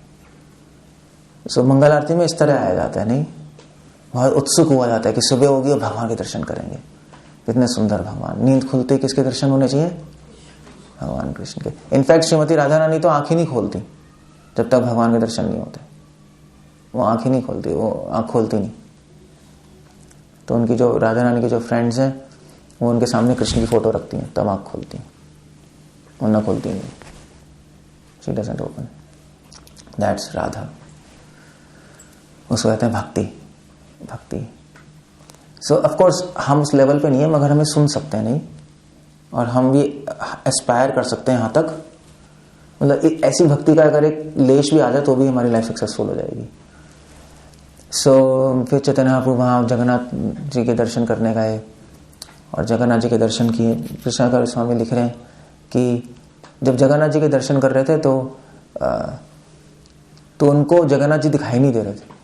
सो मंगल आरती में इस तरह आया जाता है, नहीं बहुत उत्सुक हुआ जाता है कि सुबह होगी और भगवान के दर्शन करेंगे। कितने सुंदर भगवान, नींद खुलते किसके दर्शन होने चाहिए? भगवान कृष्ण के। इनफैक्ट श्रीमती राधा रानी तो आंख ही नहीं खोलती जब तक भगवान के दर्शन नहीं होते, वो आंख ही नहीं खोलती, वो आंख खोलती नहीं। तो उनकी जो राधा रानी के जो फ्रेंड्स हैं वो उनके सामने कृष्ण की फोटो रखती हैं, तब आंख खोलती हैं, वरना खोलती नहीं। She doesn't open. That's Radha, उसको कहते हैं भक्ति। सो ऑफ कोर्स हम उस लेवल पे नहीं है, मगर हमें सुन सकते हैं नहीं, और हम भी एस्पायर कर सकते हैं यहाँ तक। मतलब ऐसी भक्ति का अगर एक लेश भी आ जाए तो भी हमारी लाइफ सक्सेसफुल हो जाएगी। सो फिर चैतन्य महाप्रभु वहाँ जगन्नाथ जी के दर्शन करने गए, और जगन्नाथ जी के दर्शन किए। कृष्णा स्वामी लिख रहे हैं कि जब जगन्नाथ जी के दर्शन कर रहे थे तो उनको जगन्नाथ जी दिखाई नहीं दे रहे थे,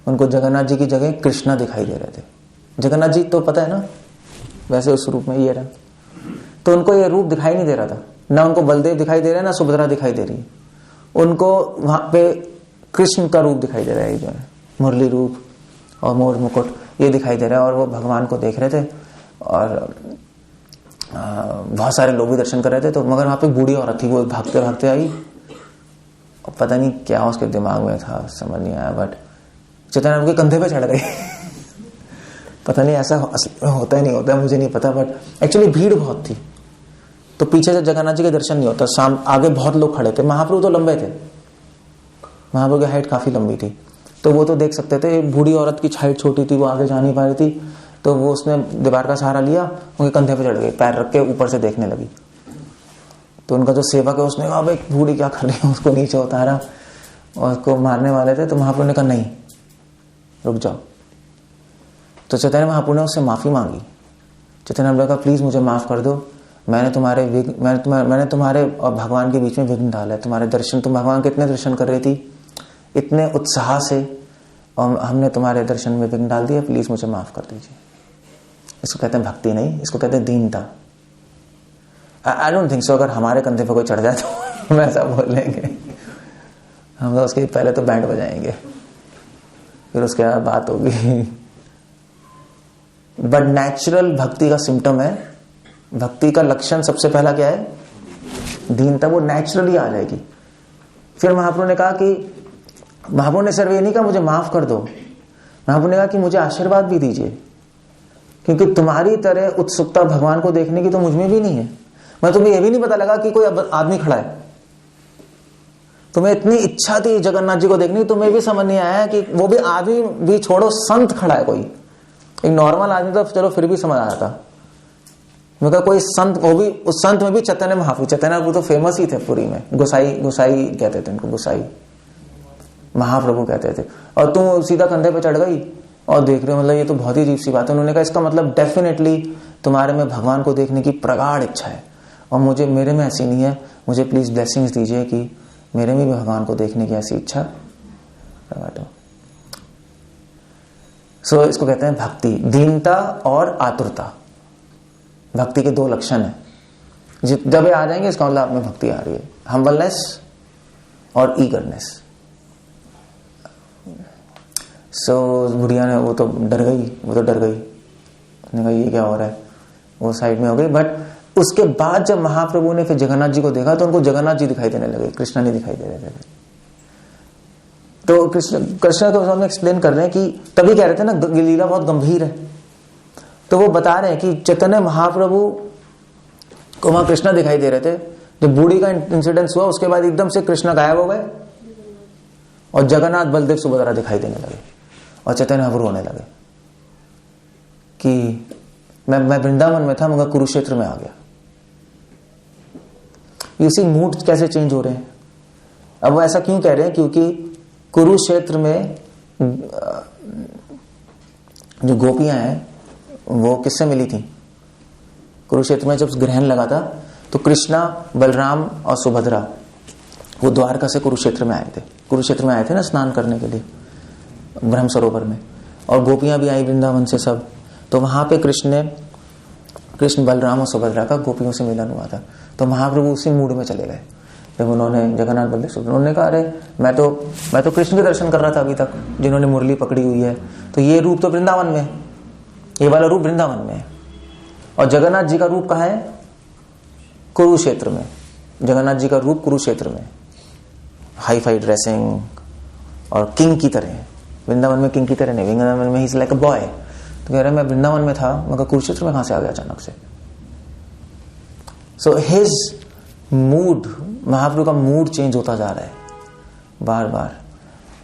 उनको जगन्नाथ जी की जगह कृष्णा दिखाई दे रहे थे। जगन्नाथ जी तो पता है ना वैसे उस रूप में ये रहा, तो उनको ये रूप दिखाई नहीं दे रहा था, ना उनको बलदेव दिखाई दे रहा है, ना सुभद्रा दिखाई दे रही है, उनको वहां पे कृष्ण का रूप दिखाई दे रहा है, जो है मुरली रूप और मोर मुकुट ये दिखाई दे रहा है। और वो भगवान को देख रहे थे, और बहुत सारे लोग भी दर्शन कर रहे थे। तो मगर वहां पे बूढ़ी औरत थी, वो भागते भागते आई, और पता नहीं क्या उसके दिमाग में था, समझ नहीं आया, बट चैतन्य उनके कंधे पे चढ़ गई। पता नहीं ऐसा होता है नहीं होता है मुझे नहीं पता, बट एक्चुअली भीड़ बहुत थी, तो पीछे से जगन्नाथ जी के दर्शन नहीं होता, आगे बहुत लोग खड़े थे। महाप्रभु तो लंबे थे, महाप्रभु की हाइट काफी लंबी थी, तो वो तो देख सकते थे। बूढ़ी औरत की हाइट छोटी थी, वो आगे जा नहीं पा रही थी, तो वो उसने दीवार का सहारा लिया, उनके कंधे पे चढ़ गई, पैर रख के ऊपर से देखने लगी। तो उनका जो सेवक है उसने कहा भाई बूढ़ी क्या कर रही है, उसको नीचे उतारा और उसको मारने वाले थे। तो महाप्रभु ने कहा नहीं रुक जाओ। तो चैतन्य महाप्रभु ने उससे माफी मांगी। चैतन्य ने कहा प्लीज मुझे माफ कर दो, मैंने तुम्हारे और भगवान के बीच में विघ्न डाला है। तुम्हारे दर्शन, तुम भगवान के इतने दर्शन कर रही थी इतने उत्साह से, और हमने तुम्हारे दर्शन में विघ्न डाल दिया, प्लीज मुझे माफ कर दीजिए। इसको कहते हैं भक्ति नहीं, इसको कहते हैं दीनता। आई डोंट थिंक सो अगर हमारे कंधे पर कोई चढ़ जाए तो हम ऐसा बोल लेंगे, हम तो उसके पहले तो बैंड बजाएंगे, फिर उसके बाद बात होगी। बट नेचुरल भक्ति का सिम्टम है, भक्ति का लक्षण सबसे पहला क्या है? दीनता। वो नेचुरली आ जाएगी। फिर महाप्रभु ने कहा कि महाप्रभु ने सिर्फ ये नहीं कहा मुझे माफ कर दो, महाप्रभु ने कहा कि मुझे आशीर्वाद भी दीजिए, क्योंकि तुम्हारी तरह उत्सुकता भगवान को देखने की तो मुझ में भी नहीं है। मैं तुम्हें यह भी नहीं पता लगा कि कोई आदमी खड़ा है, तुम्हें इतनी इच्छा थी जगन्नाथ जी को देखने की, तुम्हें भी समझ नहीं आया कि वो भी आदमी भी छोड़ो, संत खड़ा है। कोई एक नॉर्मल आदमी तो चलो फिर भी समझ आया था, मैं कोई संत, वो भी उस संत में भी चैतन्य महाप्रभु। चैतन्य महाप्रभु तो फेमस ही थे पुरी में, गुसाई कहते थे उनको, गुसाई महाप्रभु कहते थे। और तुम सीधा कंधे पे चढ़ गई और देख रहे हो, मतलब ये तो बहुत ही अजीब सी बात है। उन्होंने कहा इसका मतलब डेफिनेटली तुम्हारे में भगवान को देखने की प्रगाढ़ इच्छा है, और मेरे में ऐसी नहीं है। मुझे प्लीज ब्लेसिंग्स दीजिए कि मेरे में भी भगवान को देखने की ऐसी इच्छा प्रकट हो। सो इसको कहते हैं भक्ति, दीनता और आतुरता। भक्ति के 2 लक्षण है। जब ये आ जाएंगे इसका मतलब आप में भक्ति आ रही है। हम्बलनेस और ईगरनेस। सो बुढ़िया ने वो तो डर गई, उसने कहा ये क्या हो रहा है, वो साइड में हो गई। बट उसके बाद जब महाप्रभु ने फिर जगन्नाथ जी को देखा तो उनको जगन्नाथ जी दिखाई देने लगे, कृष्णा नहीं दिखाई दे रहे थे। तो कृष्णा को सामने एक्सप्लेन कर रहे हैं कि तभी कह रहे थे ना लीला बहुत गंभीर है। तो वो बता रहे हैं कि चैतन्य महाप्रभु को वहां कृष्णा दिखाई दे रहे थे। जब बूढ़ी का इंसिडेंस हुआ उसके बाद एकदम से कृष्णा गायब हो गए और जगन्नाथ बलदेव सुभद्रा दिखाई देने लगे और चैतन्य महाप्रभु रोने लगे कि मैं वृंदावन में था मगर कुरुक्षेत्र में आ गया। इसी मूड कैसे चेंज हो रहे हैं। अब वो ऐसा क्यों कह रहे हैं, क्योंकि कुरुक्षेत्र में जो गोपियां हैं वो किससे मिली थी। कुरुक्षेत्र में जब ग्रहण लगा था तो कृष्णा, बलराम और सुभद्रा वो द्वारका से कुरुक्षेत्र में आए थे। कुरुक्षेत्र में आए थे ना स्नान करने के लिए ब्रह्म सरोवर में, और गोपियां भी आई वृंदावन से सब। तो वहां पे कृष्ण बलराम और सुभद्रा का गोपियों से मिलन हुआ था। तो महाप्रभु उसी मूड में चले गए जब उन्होंने जगन्नाथ बलदेव, उन्होंने कहा अरे मैं तो कृष्ण के दर्शन कर रहा था अभी तक, जिन्होंने मुरली पकड़ी हुई है। तो ये रूप तो वृंदावन में, ये वाला रूप वृंदावन में है, और जगन्नाथ जी का रूप कहाँ है, कुरुक्षेत्र में। जगन्नाथ जी का रूप कुरुक्षेत्र में, हाई फाई ड्रेसिंग और किंग की तरह। वृंदावन में किंग की तरह नहीं, वृंदावन में he is like a boy. तो कह रहे मैं वृंदावन में था मगर कुरुक्षेत्र में कहां से आ गया अचानक से। सो हिज मूड, महाप्रभु का मूड चेंज होता जा रहा है बार बार,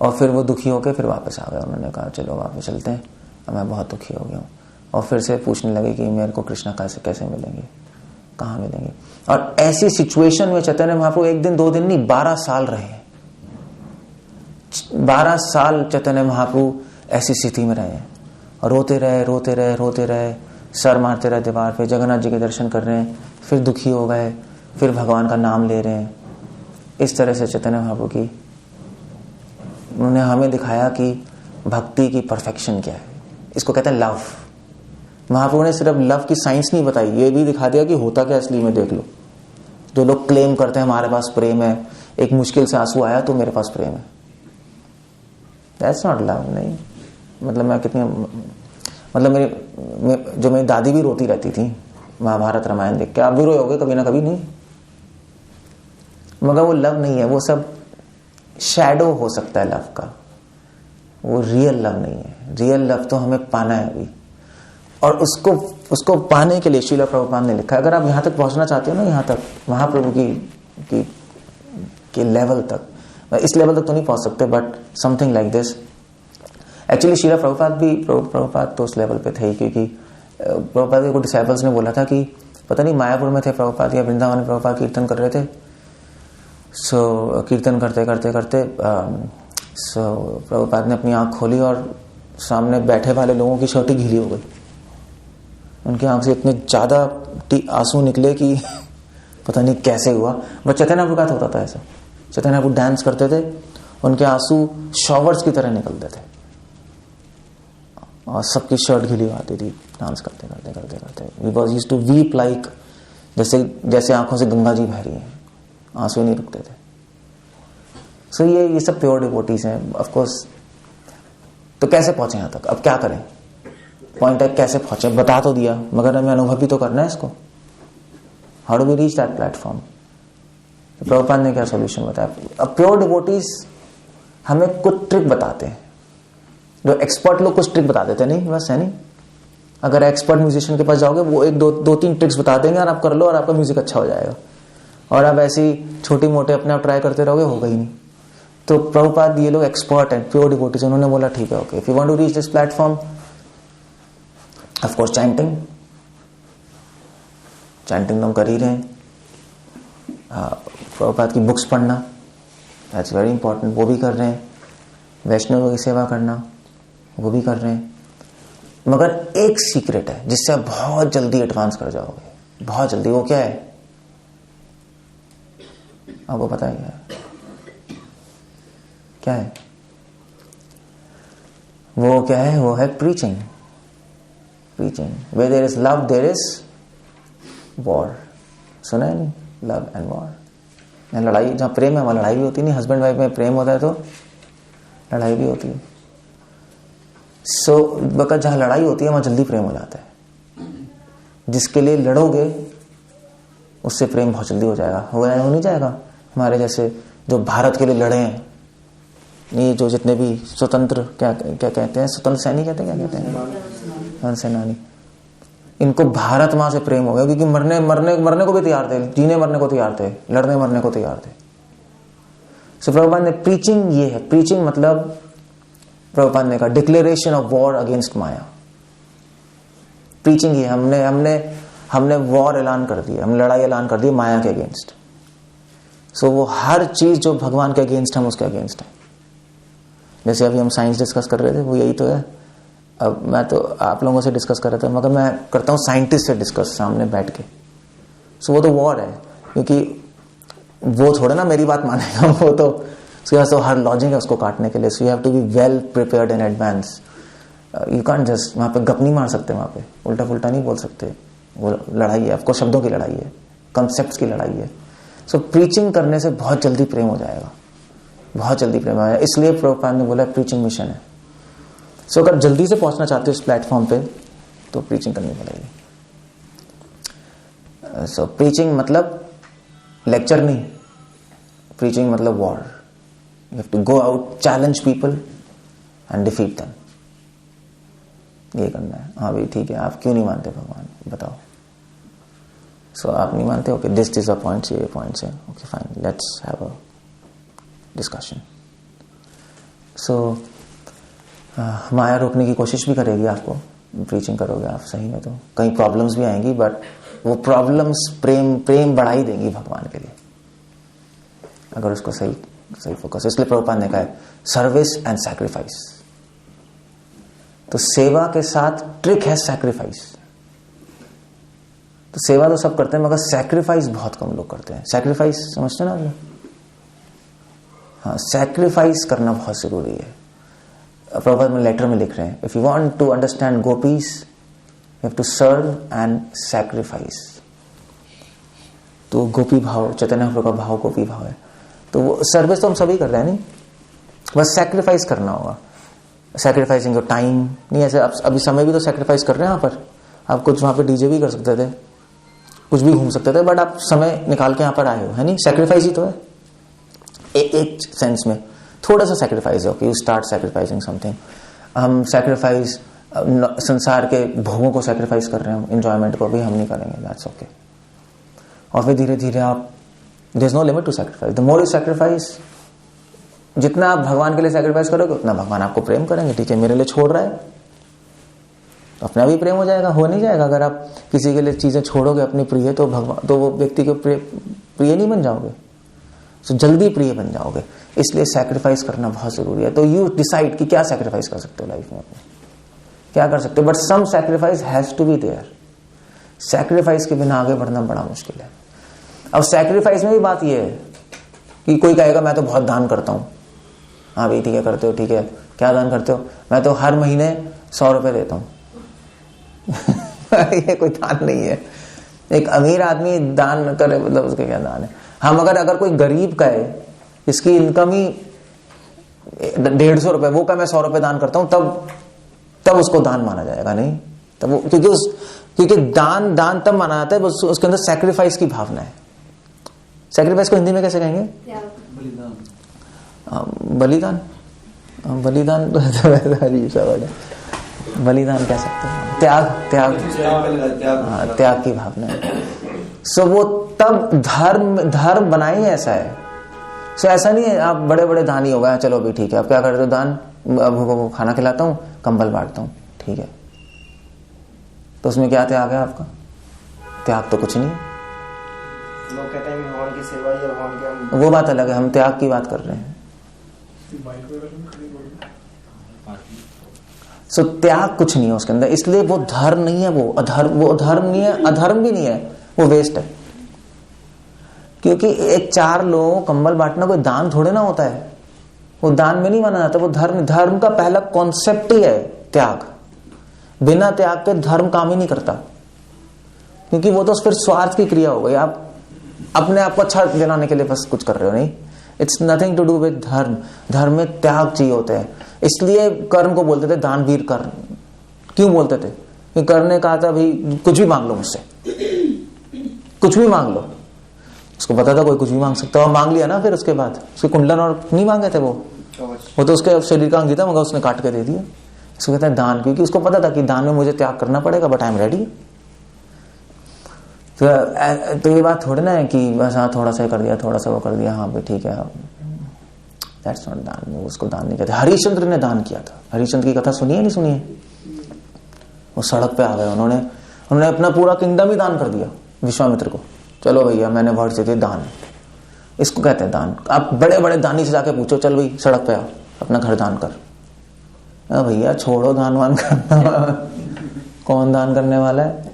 और फिर वो दुखी होकर फिर वापस आ गए। उन्होंने कहा चलो वापस चलते हैं, अब मैं बहुत दुखी हो गया हूँ। और फिर से पूछने लगे कि मेरे को कृष्णा कैसे मिलेंगे, कहाँ मिलेंगे। और ऐसी सिचुएशन में चैतन्य महाप्रभु एक दिन 2 दिन नहीं 12 साल रहे। 12 साल चैतन्य महाप्रभु ऐसी स्थिति में रहे, रोते रहे, सर मारते रहे दीवार पे। जगन्नाथ जी के दर्शन कर रहे हैं, फिर दुखी हो गए, फिर भगवान का नाम ले रहे हैं। इस तरह से चैतन्य महाप्रभु की, उन्होंने हमें दिखाया कि भक्ति की परफेक्शन क्या है। इसको कहते हैं लव। महाप्रभु ने सिर्फ लव की साइंस नहीं बताई, ये भी दिखा दिया कि होता क्या असली में। देख लो, जो लोग क्लेम करते हैं हमारे पास प्रेम है, एक मुश्किल से आंसू आया तो मेरे पास प्रेम है, दैट्स नॉट लव। नहीं, मतलब मैं कितनी, मतलब जो मेरी दादी भी रोती रहती थी महाभारत रामायण देख के, आप भी रोए होगे कभी ना कभी, नहीं, मगर वो लव नहीं है, वो सब शैडो हो सकता है लव का, वो रियल लव नहीं है। रियल लव तो हमें पाना है अभी, और उसको पाने के लिए श्रील प्रभुपाद ने लिखा है। अगर आप यहां तक पहुंचना चाहते हो ना, यहां तक महाप्रभु की लेवल तक, इस लेवल तक तो नहीं पहुंच सकते but something like this. Actually Srila Prabhupada तो उस लेवल पे थे, क्योंकि प्रभुपाद के डिसाइपल्स ने बोला था कि पता नहीं मायापुर में थे प्रभुपाद या वृंदावन में प्रभुपाद कीर्तन कर रहे थे। सो कीर्तन करते प्रभुपाद ने अपनी आंख खोली और सामने बैठे वाले लोगों की शर्ट ही गीली हो गई। उनकी आंख से इतने ज्यादा आंसू निकले कि पता नहीं कैसे हुआ। बट चैतन्य प्रभु का होता था ऐसा, चैतन्य प्रभु डांस करते थे, उनके आंसू शॉवर्स की तरह निकलते थे और सबकी शर्ट गीली हो आती थी डांस करते because used to weep like, जैसे आंखों से गंगा जी बह रही है, आंसू नहीं रुकते थे। सो ये सब प्योर डिवोटीज हैं ऑफ कोर्स। तो कैसे पहुंचे यहां तक, अब क्या करें, पॉइंट है कैसे पहुंचे, बता तो दिया मगर हमें अनुभव भी तो करना है इसको। How do we reach that platform. Prabhupada ने क्या सॉल्यूशन बताया। अब प्योर डिवोटीज हमें कुछ ट्रिक बताते हैं, जो एक्सपर्ट लोग कुछ ट्रिक बता देते हैं, नहीं बस है नहीं। अगर एक्सपर्ट म्यूजिशियन के पास जाओगे वो एक दो तीन ट्रिक्स बता देंगे और आप कर लो और आपका म्यूजिक अच्छा हो जाएगा। और आप ऐसी छोटी मोटे अपने आप ट्राई करते रहोगे, होगा ही नहीं। तो प्रभुपाद ये लोग एक्सपर्ट हैं, प्योर डिवोटीज, उन्होंने बोला ठीक है okay, if you want to reach this platform, of course chanting तो हम कर ही रहे हैं। प्रभुपाद की बुक्स पढ़ना, दैट्स वेरी इंपॉर्टेंट, वो भी कर रहे हैं। वैष्णव की सेवा करना, वो भी कर रहे हैं। मगर एक सीक्रेट है जिससे आप बहुत जल्दी एडवांस कर जाओगे, बहुत जल्दी। वो क्या है आपको पता है क्या है? वो क्या है? वो है preaching. Where there is love, there is war. सुना है नहीं, लव एंड वॉर। लड़ाई, जहाँ प्रेम है वहाँ लड़ाई भी होती नहीं। हस्बैंड वाइफ में प्रेम होता है तो लड़ाई भी होती है। सो बकत जहाँ लड़ाई होती है वहाँ जल्दी प्रेम हो जाता है। जिसके लिए लड़ोगे उससे प्रेम बहुत जल्दी हो जाएगा। हो नहीं जाएगा। हमारे जैसे जो भारत के लिए लड़े हैं, ये जो जितने भी स्वतंत्र क्या कहते हैं, स्वतंत्र सैनिक कहते हैं, क्या कहते हैं, सेनानी, इनको भारत माँ से प्रेम हो गया क्योंकि मरने को भी तैयार थे, जीने मरने को तैयार थे, लड़ने मरने को तैयार थे। सो प्रभुपाद ने प्रीचिंग, ये है प्रीचिंग, मतलब प्रभुपाद ने कहा declaration of war against Maya. Preaching ये हमने वॉर ऐलान कर दिया, हम लड़ाई ऐलान कर दी माया के अगेंस्ट। सो वो हर चीज जो भगवान के अगेंस्ट है हम उसके अगेंस्ट है। जैसे अभी हम साइंस डिस्कस कर रहे थे, वो यही तो है। अब मैं तो आप लोगों से डिस्कस कर रहा था, मगर मैं करता हूँ साइंटिस्ट से डिस्कस सामने बैठ के। सो वो तो वॉर है, क्योंकि वो थोड़ा ना मेरी बात मानेगा, वो तो उसके पास तो हर लॉजिक है उसको काटने के लिए। So you have to be well prepared in advance. You can't just वहाँ पे गप नहीं मार सकते, वहाँ पे उल्टा पुल्टा नहीं बोल सकते। वो लड़ाई है, आपको शब्दों की लड़ाई है, कॉन्सेप्ट्स की लड़ाई है। सो प्रीचिंग करने से बहुत जल्दी प्रेम हो जाएगा, बहुत जल्दी प्रेम हो जाएगा। इसलिए प्रभुपाद ने बोला प्रीचिंग मिशन है। सो अगर जल्दी से पहुंचना चाहते हो इस प्लेटफॉर्म पे तो प्रीचिंग करनी पड़ेगी। सो प्रीचिंग मतलब लेक्चर नहीं, प्रीचिंग मतलब war. You have to go out, challenge people and defeat them. ये करना है। हाँ भाई ठीक है, आप क्यों नहीं मानते भगवान, बताओ। सो आप नहीं मानते, okay this is a point, ये पॉइंट्स है, okay fine, let's have a discussion. So माया रोकने की कोशिश भी करेगी आपको, प्रीचिंग करोगे आप सही में, तो कई प्रॉब्लम्स भी आएंगी, बट वो प्रॉब्लम्स प्रेम बढ़ा ही देंगी भगवान के लिए, अगर उसको सही फोकस। इसलिए प्रभुपाद ने कहा है सर्विस एंड सैक्रिफाइस। तो सेवा के साथ ट्रिक है सैक्रिफाइस। तो सेवा तो सब करते हैं, मगर सैक्रिफाइस बहुत कम लोग करते हैं। सैक्रिफाइस समझते ना आप लोग? हाँ, सैक्रिफाइस करना बहुत जरूरी है। प्रभुपाद में लेटर में लिख रहे हैं, if you want to understand gopis you have to serve and sacrifice. तो गोपी भाव, चैतन्य प्रभु का भाव गोपी भाव है। तो वो सर्विस तो हम सभी कर रहे हैं, नहीं, बस सैक्रिफाइस करना होगा। सैक्रिफाइसिंग योर टाइम, नहीं ऐसे आप अभी समय भी तो सैक्रिफाइस कर रहे हैं। यहाँ पर आप कुछ वहां पे डीजे भी कर सकते थे, कुछ भी घूम सकते थे, बट आप समय निकाल के यहाँ पर आए हो, है नहीं, सैक्रिफाइस ही तो है एक सेंस में। थोड़ा सा सैक्रिफाइस है, okay, you start sacrificing something. हम सैक्रिफाइस संसार के भोगों को सैक्रिफाइस कर रहे हैं, एंजॉयमेंट को भी हम नहीं करेंगे, दैट्स ओके। और फिर धीरे धीरे आप, there is no limit to sacrifice. The more you sacrifice, जितना आप भगवान के लिए सैक्रिफाइस करोगे उतना भगवान आपको प्रेम करेंगे। ठीक है, मेरे लिए छोड़ रहा है तो अपना भी प्रेम हो जाएगा, हो नहीं जाएगा। अगर आप किसी के लिए चीजें छोड़ोगे अपनी प्रिय, तो भगवान, तो वो व्यक्ति के प्रिय नहीं बन जाओगे, तो जल्दी प्रिय बन जाओगे। इसलिए सैक्रिफाइस करना बहुत जरूरी है। तो यू डिसाइड कि क्या सैक्रिफाइस कर सकते हो लाइफ में, अपने क्या कर सकते हो, but some sacrifice has to be there. Sacrifice के बिना आगे बढ़ना बड़ा मुश्किल है। अब सैक्रिफाइस में भी बात यह है कि कोई कहेगा मैं तो बहुत दान करता हूं। हाँ भाई ठीक है, करते हो, ठीक है, क्या दान करते हो? मैं तो हर महीने 100 रुपए देता हूं। ये कोई दान नहीं है। एक अमीर आदमी दान करे मतलब उसके क्या दान है? हम अगर कोई गरीब का है, इसकी इनकम ही 150 रुपए, वो का मैं 100 रुपए दान करता हूं, तब उसको दान माना जाएगा, नहीं? तब वो, क्योंकि दान तब माना जाता है उसके अंदर सैक्रिफाइस की भावना है। सैक्रिफाइस को हिंदी में कैसे कहेंगे? बलिदान। बलिदान तो अजीब सा वर्ड है, बलिदान कह सकते हैं, त्याग की भावना है। सो वो तब धर्म बनाए ऐसा है। सो ऐसा नहीं है आप बड़े बड़े दानी हो गए, चलो भी ठीक है, आप क्या करते हो, दान, भूखों को खाना खिलाता हूं, कंबल बांटता हूं, ठीक है, तो उसमें क्या त्याग है आपका? त्याग तो कुछ नहीं है। लोग कहते हैं भगवान की सेवा या भगवान के, वो बात अलग है, हम त्याग की बात कर रहे हैं। सो त्याग कुछ नहीं है उसके अंदर, इसलिए वो धर्म नहीं है, वो धर्म नहीं है, अधर्म भी नहीं है, वो वेस्ट है। क्योंकि एक 4 लोगों को कंबल बांटना कोई दान थोड़े ना होता है, वो दान में नहीं माना जाता, वो धर्म का पहला कॉन्सेप्ट ही है त्याग। बिना त्याग के धर्म काम ही नहीं करता, क्योंकि वो तो फिर स्वार्थ की क्रिया हो गई। आप अपने आप को अच्छा जलाने के लिए बस कुछ कर रहे हो, नहीं। It's nothing to do with dharma. धर्म में त्याग चाहिए होते हैं, इसलिए कर्ण को बोलते थे दानवीर कर्ण। क्यों बोलते थे? कि कर्ण ने कहा था भाई कुछ भी मांग लो मुझसे, कुछ भी मांग लो। उसको पता था कोई कुछ भी मांग सकता, और मांग लिया ना। फिर उसके बाद उसके कुंडलन और नहीं मांगे थे वो तो उसके शरीर का अंग था, मगर उसने काट के दे दिया। इसको कहते हैं दान, क्योंकि उसको पता था कि दान में मुझे त्याग करना पड़ेगा, बट आई एम रेडी। तो ये बात थोड़ी ना है कि बस हाँ थोड़ा सा कर दिया, थोड़ा सा वो कर दिया, हाँ भाई ठीक है, दैट्स नॉट दान। वो उसको दान नहीं कहते। हरिश्चंद्र ने दान किया था। हरिश्चंद्र की कथा सुनिए नहीं सुनिए? वो सड़क पे आ गए, उन्होंने अपना पूरा किंगडम ही दान कर दिया विश्वामित्र को। चलो भैया मैंने वर्ड से दान, इसको कहते हैं दान। आप बड़े बड़े दानी से जाके पूछो, चल भाई सड़क पे आओ अपना घर दान कर। भैया छोड़ो दान वान करना, कौन दान करने वाला है?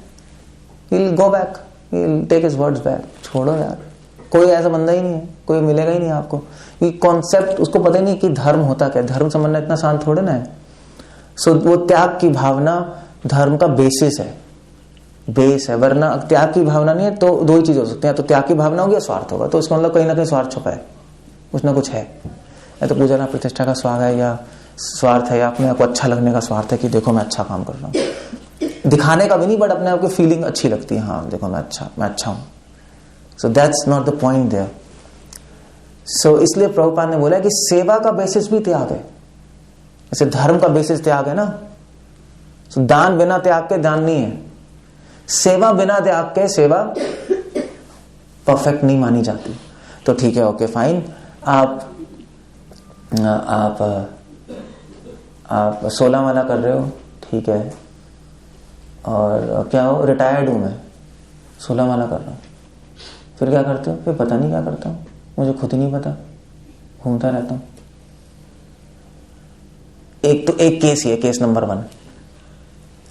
He'll go back, he'll take his words back। छोड़ो यार, कोई ऐसा बंदा ही नहीं है, कोई मिलेगा ही नहीं आपको। ये कॉन्सेप्ट उसको पता ही नहीं कि धर्म होता क्या। धर्म समझना इतना आसान थोड़े ना है। सो वो त्याग की भावना धर्म का बेसिस है, बेस है। वरना त्याग की भावना नहीं है तो दो ही चीज हो सकती है, तो त्याग की भावना होगी या स्वार्थ होगा। तो इसका मतलब कहीं ना कहीं स्वार्थ छुपा है, कुछ ना कुछ है। या तो पूजा ना प्रतिष्ठा का स्वार्थ है, या स्वार्थ है, या अपने आप को अच्छा लगने का स्वार्थ है कि देखो मैं अच्छा काम कर रहा हूँ। दिखाने का भी नहीं, बट अपने आप की फीलिंग अच्छी लगती है, हाँ देखो मैं अच्छा हूं। So that's not the point there. So इसलिए प्रभुपाद ने बोला कि सेवा का बेसिस भी त्याग है, जैसे धर्म का बेसिस त्याग है ना। सो दान बिना त्याग के दान नहीं है, सेवा बिना त्याग के सेवा परफेक्ट नहीं मानी जाती। तो ठीक है, ओके फाइन, आप 16 वाला कर रहे हो, ठीक है, और क्या हो, रिटायर्ड हूं मैं, 16 वाला कर रहा हूं। फिर क्या करते हो? फिर पता नहीं क्या करता हूं, मुझे खुद ही नहीं पता, घूमता रहता हूं। एक केस ही है, केस नंबर 1।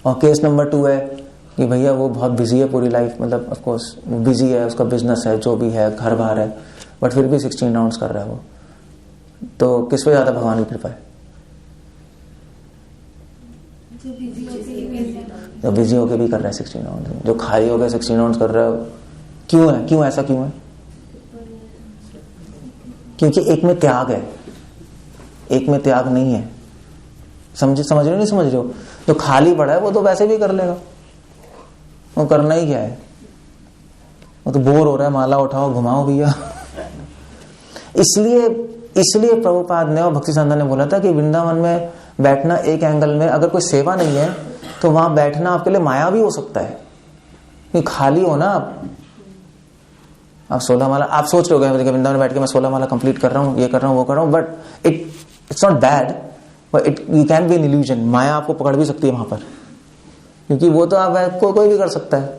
और केस नंबर 2 है कि भैया वो बहुत बिजी है पूरी लाइफ, मतलब ऑफ कोर्स वो बिजी है, उसका बिजनेस है, जो भी है, घर बार है, बट फिर भी 16 राउंड्स कर रहा है वो। तो किस पे ज्यादा भगवान की कृपा है? जो बिजी होके भी कर रहा है 16 राउंड, जो खाली होकर 16 राउंड कर रहा है। क्यों ऐसा क्यों है? क्योंकि एक में त्याग है, एक में त्याग नहीं है। समझ रहे हो नहीं समझ रहे हो? जो खाली पड़ा है वो तो वैसे भी कर लेगा, वो करना ही क्या है, वो तो बोर हो रहा है, माला उठाओ घुमाओ भैया। इसलिए प्रभुपाद ने और भक्ति सिद्धांत ने बोला था कि वृंदावन में बैठना एक एंगल में, अगर कोई सेवा नहीं है तो वहां बैठना आपके लिए माया भी हो सकता है, कि खाली हो ना आप 16 माला, आप सोच रहे हो वृंदावन में बैठ के मैं 16 माला कंप्लीट कर रहा हूँ, ये कर रहा हूँ, वो कर रहा हूँ, but it's not bad, but you can be an illusion. माया आपको पकड़ भी सकती है वहां पर, क्योंकि वो तो आप कोई भी कर सकता है।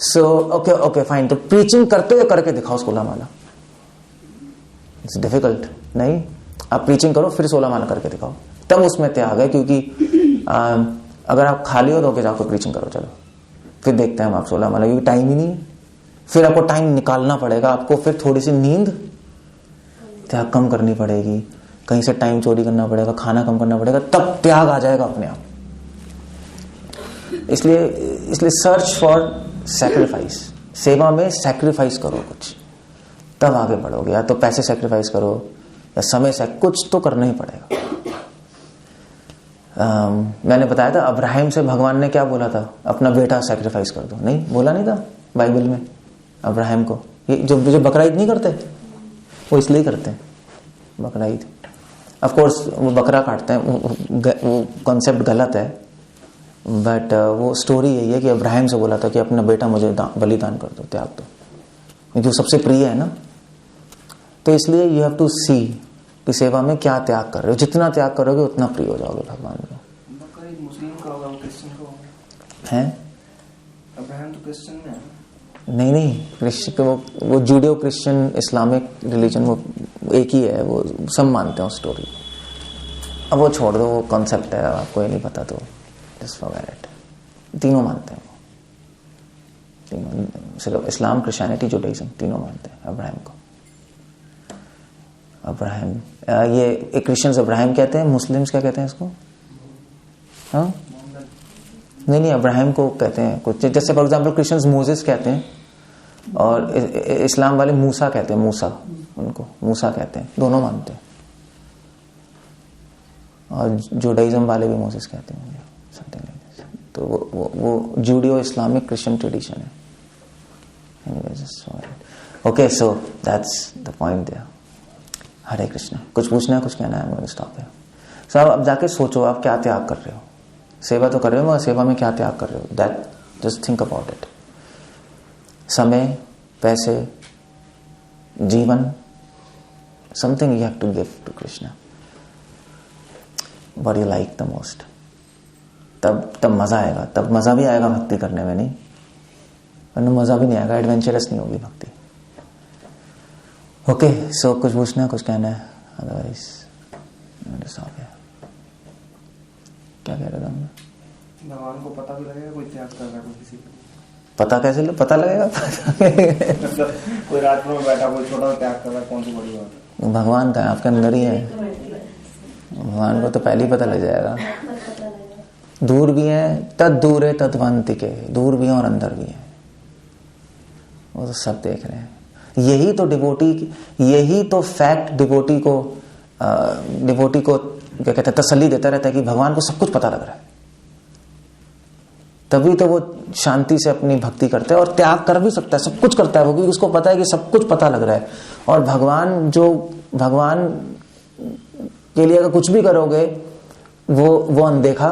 सो ओके फाइन, तो प्रीचिंग करते हुए करके दिखाओ 16 माला। इट्स डिफिकल्ट नहीं, आप प्रीचिंग करो फिर 16 माला करके दिखाओ, तब उसमें त्याग है। क्योंकि अगर आप खाली हो तो जाकर प्रीचिंग करो, चलो फिर देखते हैं हम आप 16 माला, क्योंकि टाइम ही नहीं है। फिर आपको टाइम निकालना पड़ेगा, आपको फिर थोड़ी सी नींद त्याग कम करनी पड़ेगी, कहीं से टाइम चोरी करना पड़ेगा, खाना कम करना पड़ेगा, तब त्याग आ जाएगा अपने आप। इसलिए सर्च फॉर सैक्रिफाइस, सेवा में सैक्रिफाइस करो कुछ, तब आगे बढ़ोगे। या तो पैसे सैक्रिफाइस करो या समय से, कुछ तो करना ही पड़ेगा। मैंने बताया था अब्राहम से भगवान ने क्या बोला था, अपना बेटा सैक्रिफाइस कर दो, नहीं बोला नहीं था बाइबल में अब्राहम को? ये जो बकरा ईद नहीं करते, वो इसलिए करते हैं बकरा ईद। ऑफ कोर्स वो बकरा काटते हैं, वो कॉन्सेप्ट गलत है, बट वो स्टोरी यही है कि अब्राहम से बोला था कि अपना बेटा मुझे बलिदान कर दो, त्याग दो, क्योंकि वो सबसे प्रिय है ना। तो इसलिए यू हैव टू सी कि सेवा में क्या त्याग कर रहे हो, जितना त्याग करोगे उतना प्रिय हो जाओगे भगवान को। मुस्लिम का होगा, क्रिश्चियन का होगा है? अब्राहम तो क्रिश्चियन में है। नहीं क्रिश्चियन, वो जूडियो क्रिश्चियन इस्लामिक रिलीजन वो एक ही है, वो सब मानते हैं स्टोरी। अब वो छोड़ दो, वो कॉन्सेप्ट है, आपको ये नहीं पता तो जस्ट फॉरगेट इट। तीनों मानते हैं, तीनों, सिर्फ इस्लाम, क्रिश्चियनिटी, जुडाइज्म, तीनों मानते हैं अब्राहम को। अब्राहम, ये क्रिश्चियंस अब्राहम कहते हैं, मुस्लिम्स क्या कहते हैं इसको? हाँ नहीं अब्राहम को कहते हैं कुछ, जैसे फॉर एग्जांपल क्रिश्चियंस मोसेस कहते हैं, और इस्लाम वाले मूसा कहते हैं, मूसा, उनको मूसा कहते हैं, दोनों मानते हैं। और जुडाइज्म वाले भी मोसेस कहते हैं, समथिंग लाइक दिस। तो वो जूडियो इस्लामिक क्रिश्चियन ट्रेडिशन है। Okay, so that's the point there. Hare Krishna. कुछ पूछना है, कुछ कहना है? मैं स्टॉप है। सो अब जाके सोचो आप क्या त्याग कर रहे हो। सेवा तो कर रहे हो, मगर सेवा में क्या त्याग कर रहे हो? That just think about it. समय, पैसे, जीवन, something you have to give to Krishna. What you like the most. तब मजा आएगा, तब मजा भी आएगा भक्ति करने में, नहीं वरना मजा भी नहीं आएगा, एडवेंचरस नहीं होगी भक्ति। ओके, सो कुछ पूछना है, कुछ कहना है? अदरवाइज क्या कह रहे थे हमने? भगवान को पता भी लगेगा कोई त्याग कर रहा है, कोई किसी को पता कैसे पता लगेगा? मतलब कोई रात में बैठा कोई छोटा त्याग कर रहा है, कौन सी बड़ी बात है? भगवान का आपके अंदर ही है, भगवान को तो पहले ही पता लग जाएगा। दूर भी है, तद दूर है तद्वंतिके, दूर भी है और अंदर भी है, वो तो सब देख रहे हैं। यही तो डिवोटी, यही तो फैक्ट डिवोटी को क्या कहते हैं, तसल्ली देता रहता है कि भगवान को सब कुछ पता लग रहा है। तभी तो वो शांति से अपनी भक्ति करता है और त्याग कर भी सकता है, सब कुछ करता है वो, क्योंकि उसको पता है कि सब कुछ पता लग रहा है। और भगवान के लिए अगर कुछ भी करोगे, वो अनदेखा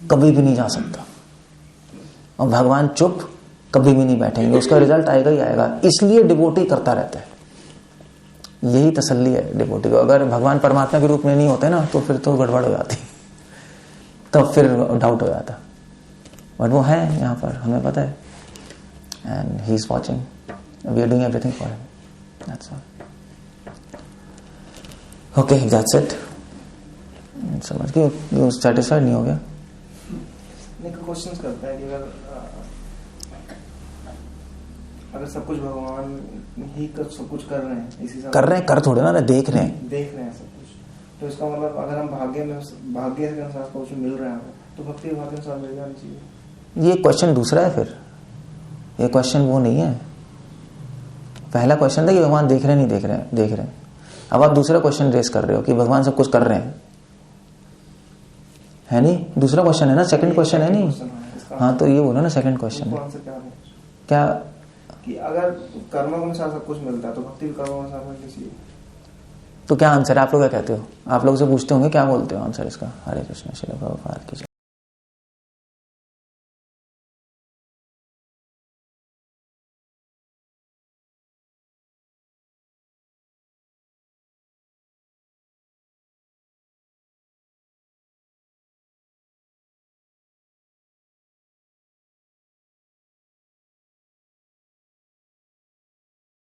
कभी भी नहीं जा सकता, और भगवान चुप कभी भी नहीं बैठेंगे, उसका रिजल्ट आएगा ही आएगा। इसलिए डिवोटी करता रहता है, यही तसल्ली है डिवोटी को। अगर भगवान परमात्मा के रूप में नहीं होते ना, तो फिर तो गड़बड़ हो जाती, तब फिर डाउट हो जाता। बट वो है यहाँ पर, हमें पता है, and he is watching, we are doing everything for him, that's all. Okay, that's it. समझ गए? सेटिस्फाइड नहीं हो गया? नहीं, क्वेश्चंस करता है कि अगर सब कुछ भगवान ही सब कुछ कर रहे हैं, इसी से कर रहे हैं, कर थोड़े ना, देख रहे हैं सब कुछ, तो इसका मतलब अगर हम भाग्य के अनुसार कुछ मिल रहा है, तो भक्ति के अनुसार मिल जाना चाहिए। ये क्वेश्चन दूसरा है, फिर ये क्वेश्चन वो नहीं है। पहला क्वेश्चन था कि भगवान देख रहे नहीं देख रहे हैं, देख रहे हैं। अब आप दूसरा क्वेश्चन रेस कर रहे हो कि भगवान सब कुछ कर रहे हैं, है नहीं? दूसरा क्वेश्चन है ना, सेकंड क्वेश्चन है नहीं? हाँ, तो ये बोलो ना सेकंड क्वेश्चन है क्या, कि अगर कर्मों के अनुसार सब कुछ मिलता है, तो भक्ति भी कर्मों के अनुसार मिलनी चाहिए। तो क्या आंसर है? आप लोग क्या कहते हो? आप लोग से पूछते होंगे, क्या बोलते हो आंसर इसका? हरे कृष्ण, श्रील प्रभुपाद की जय।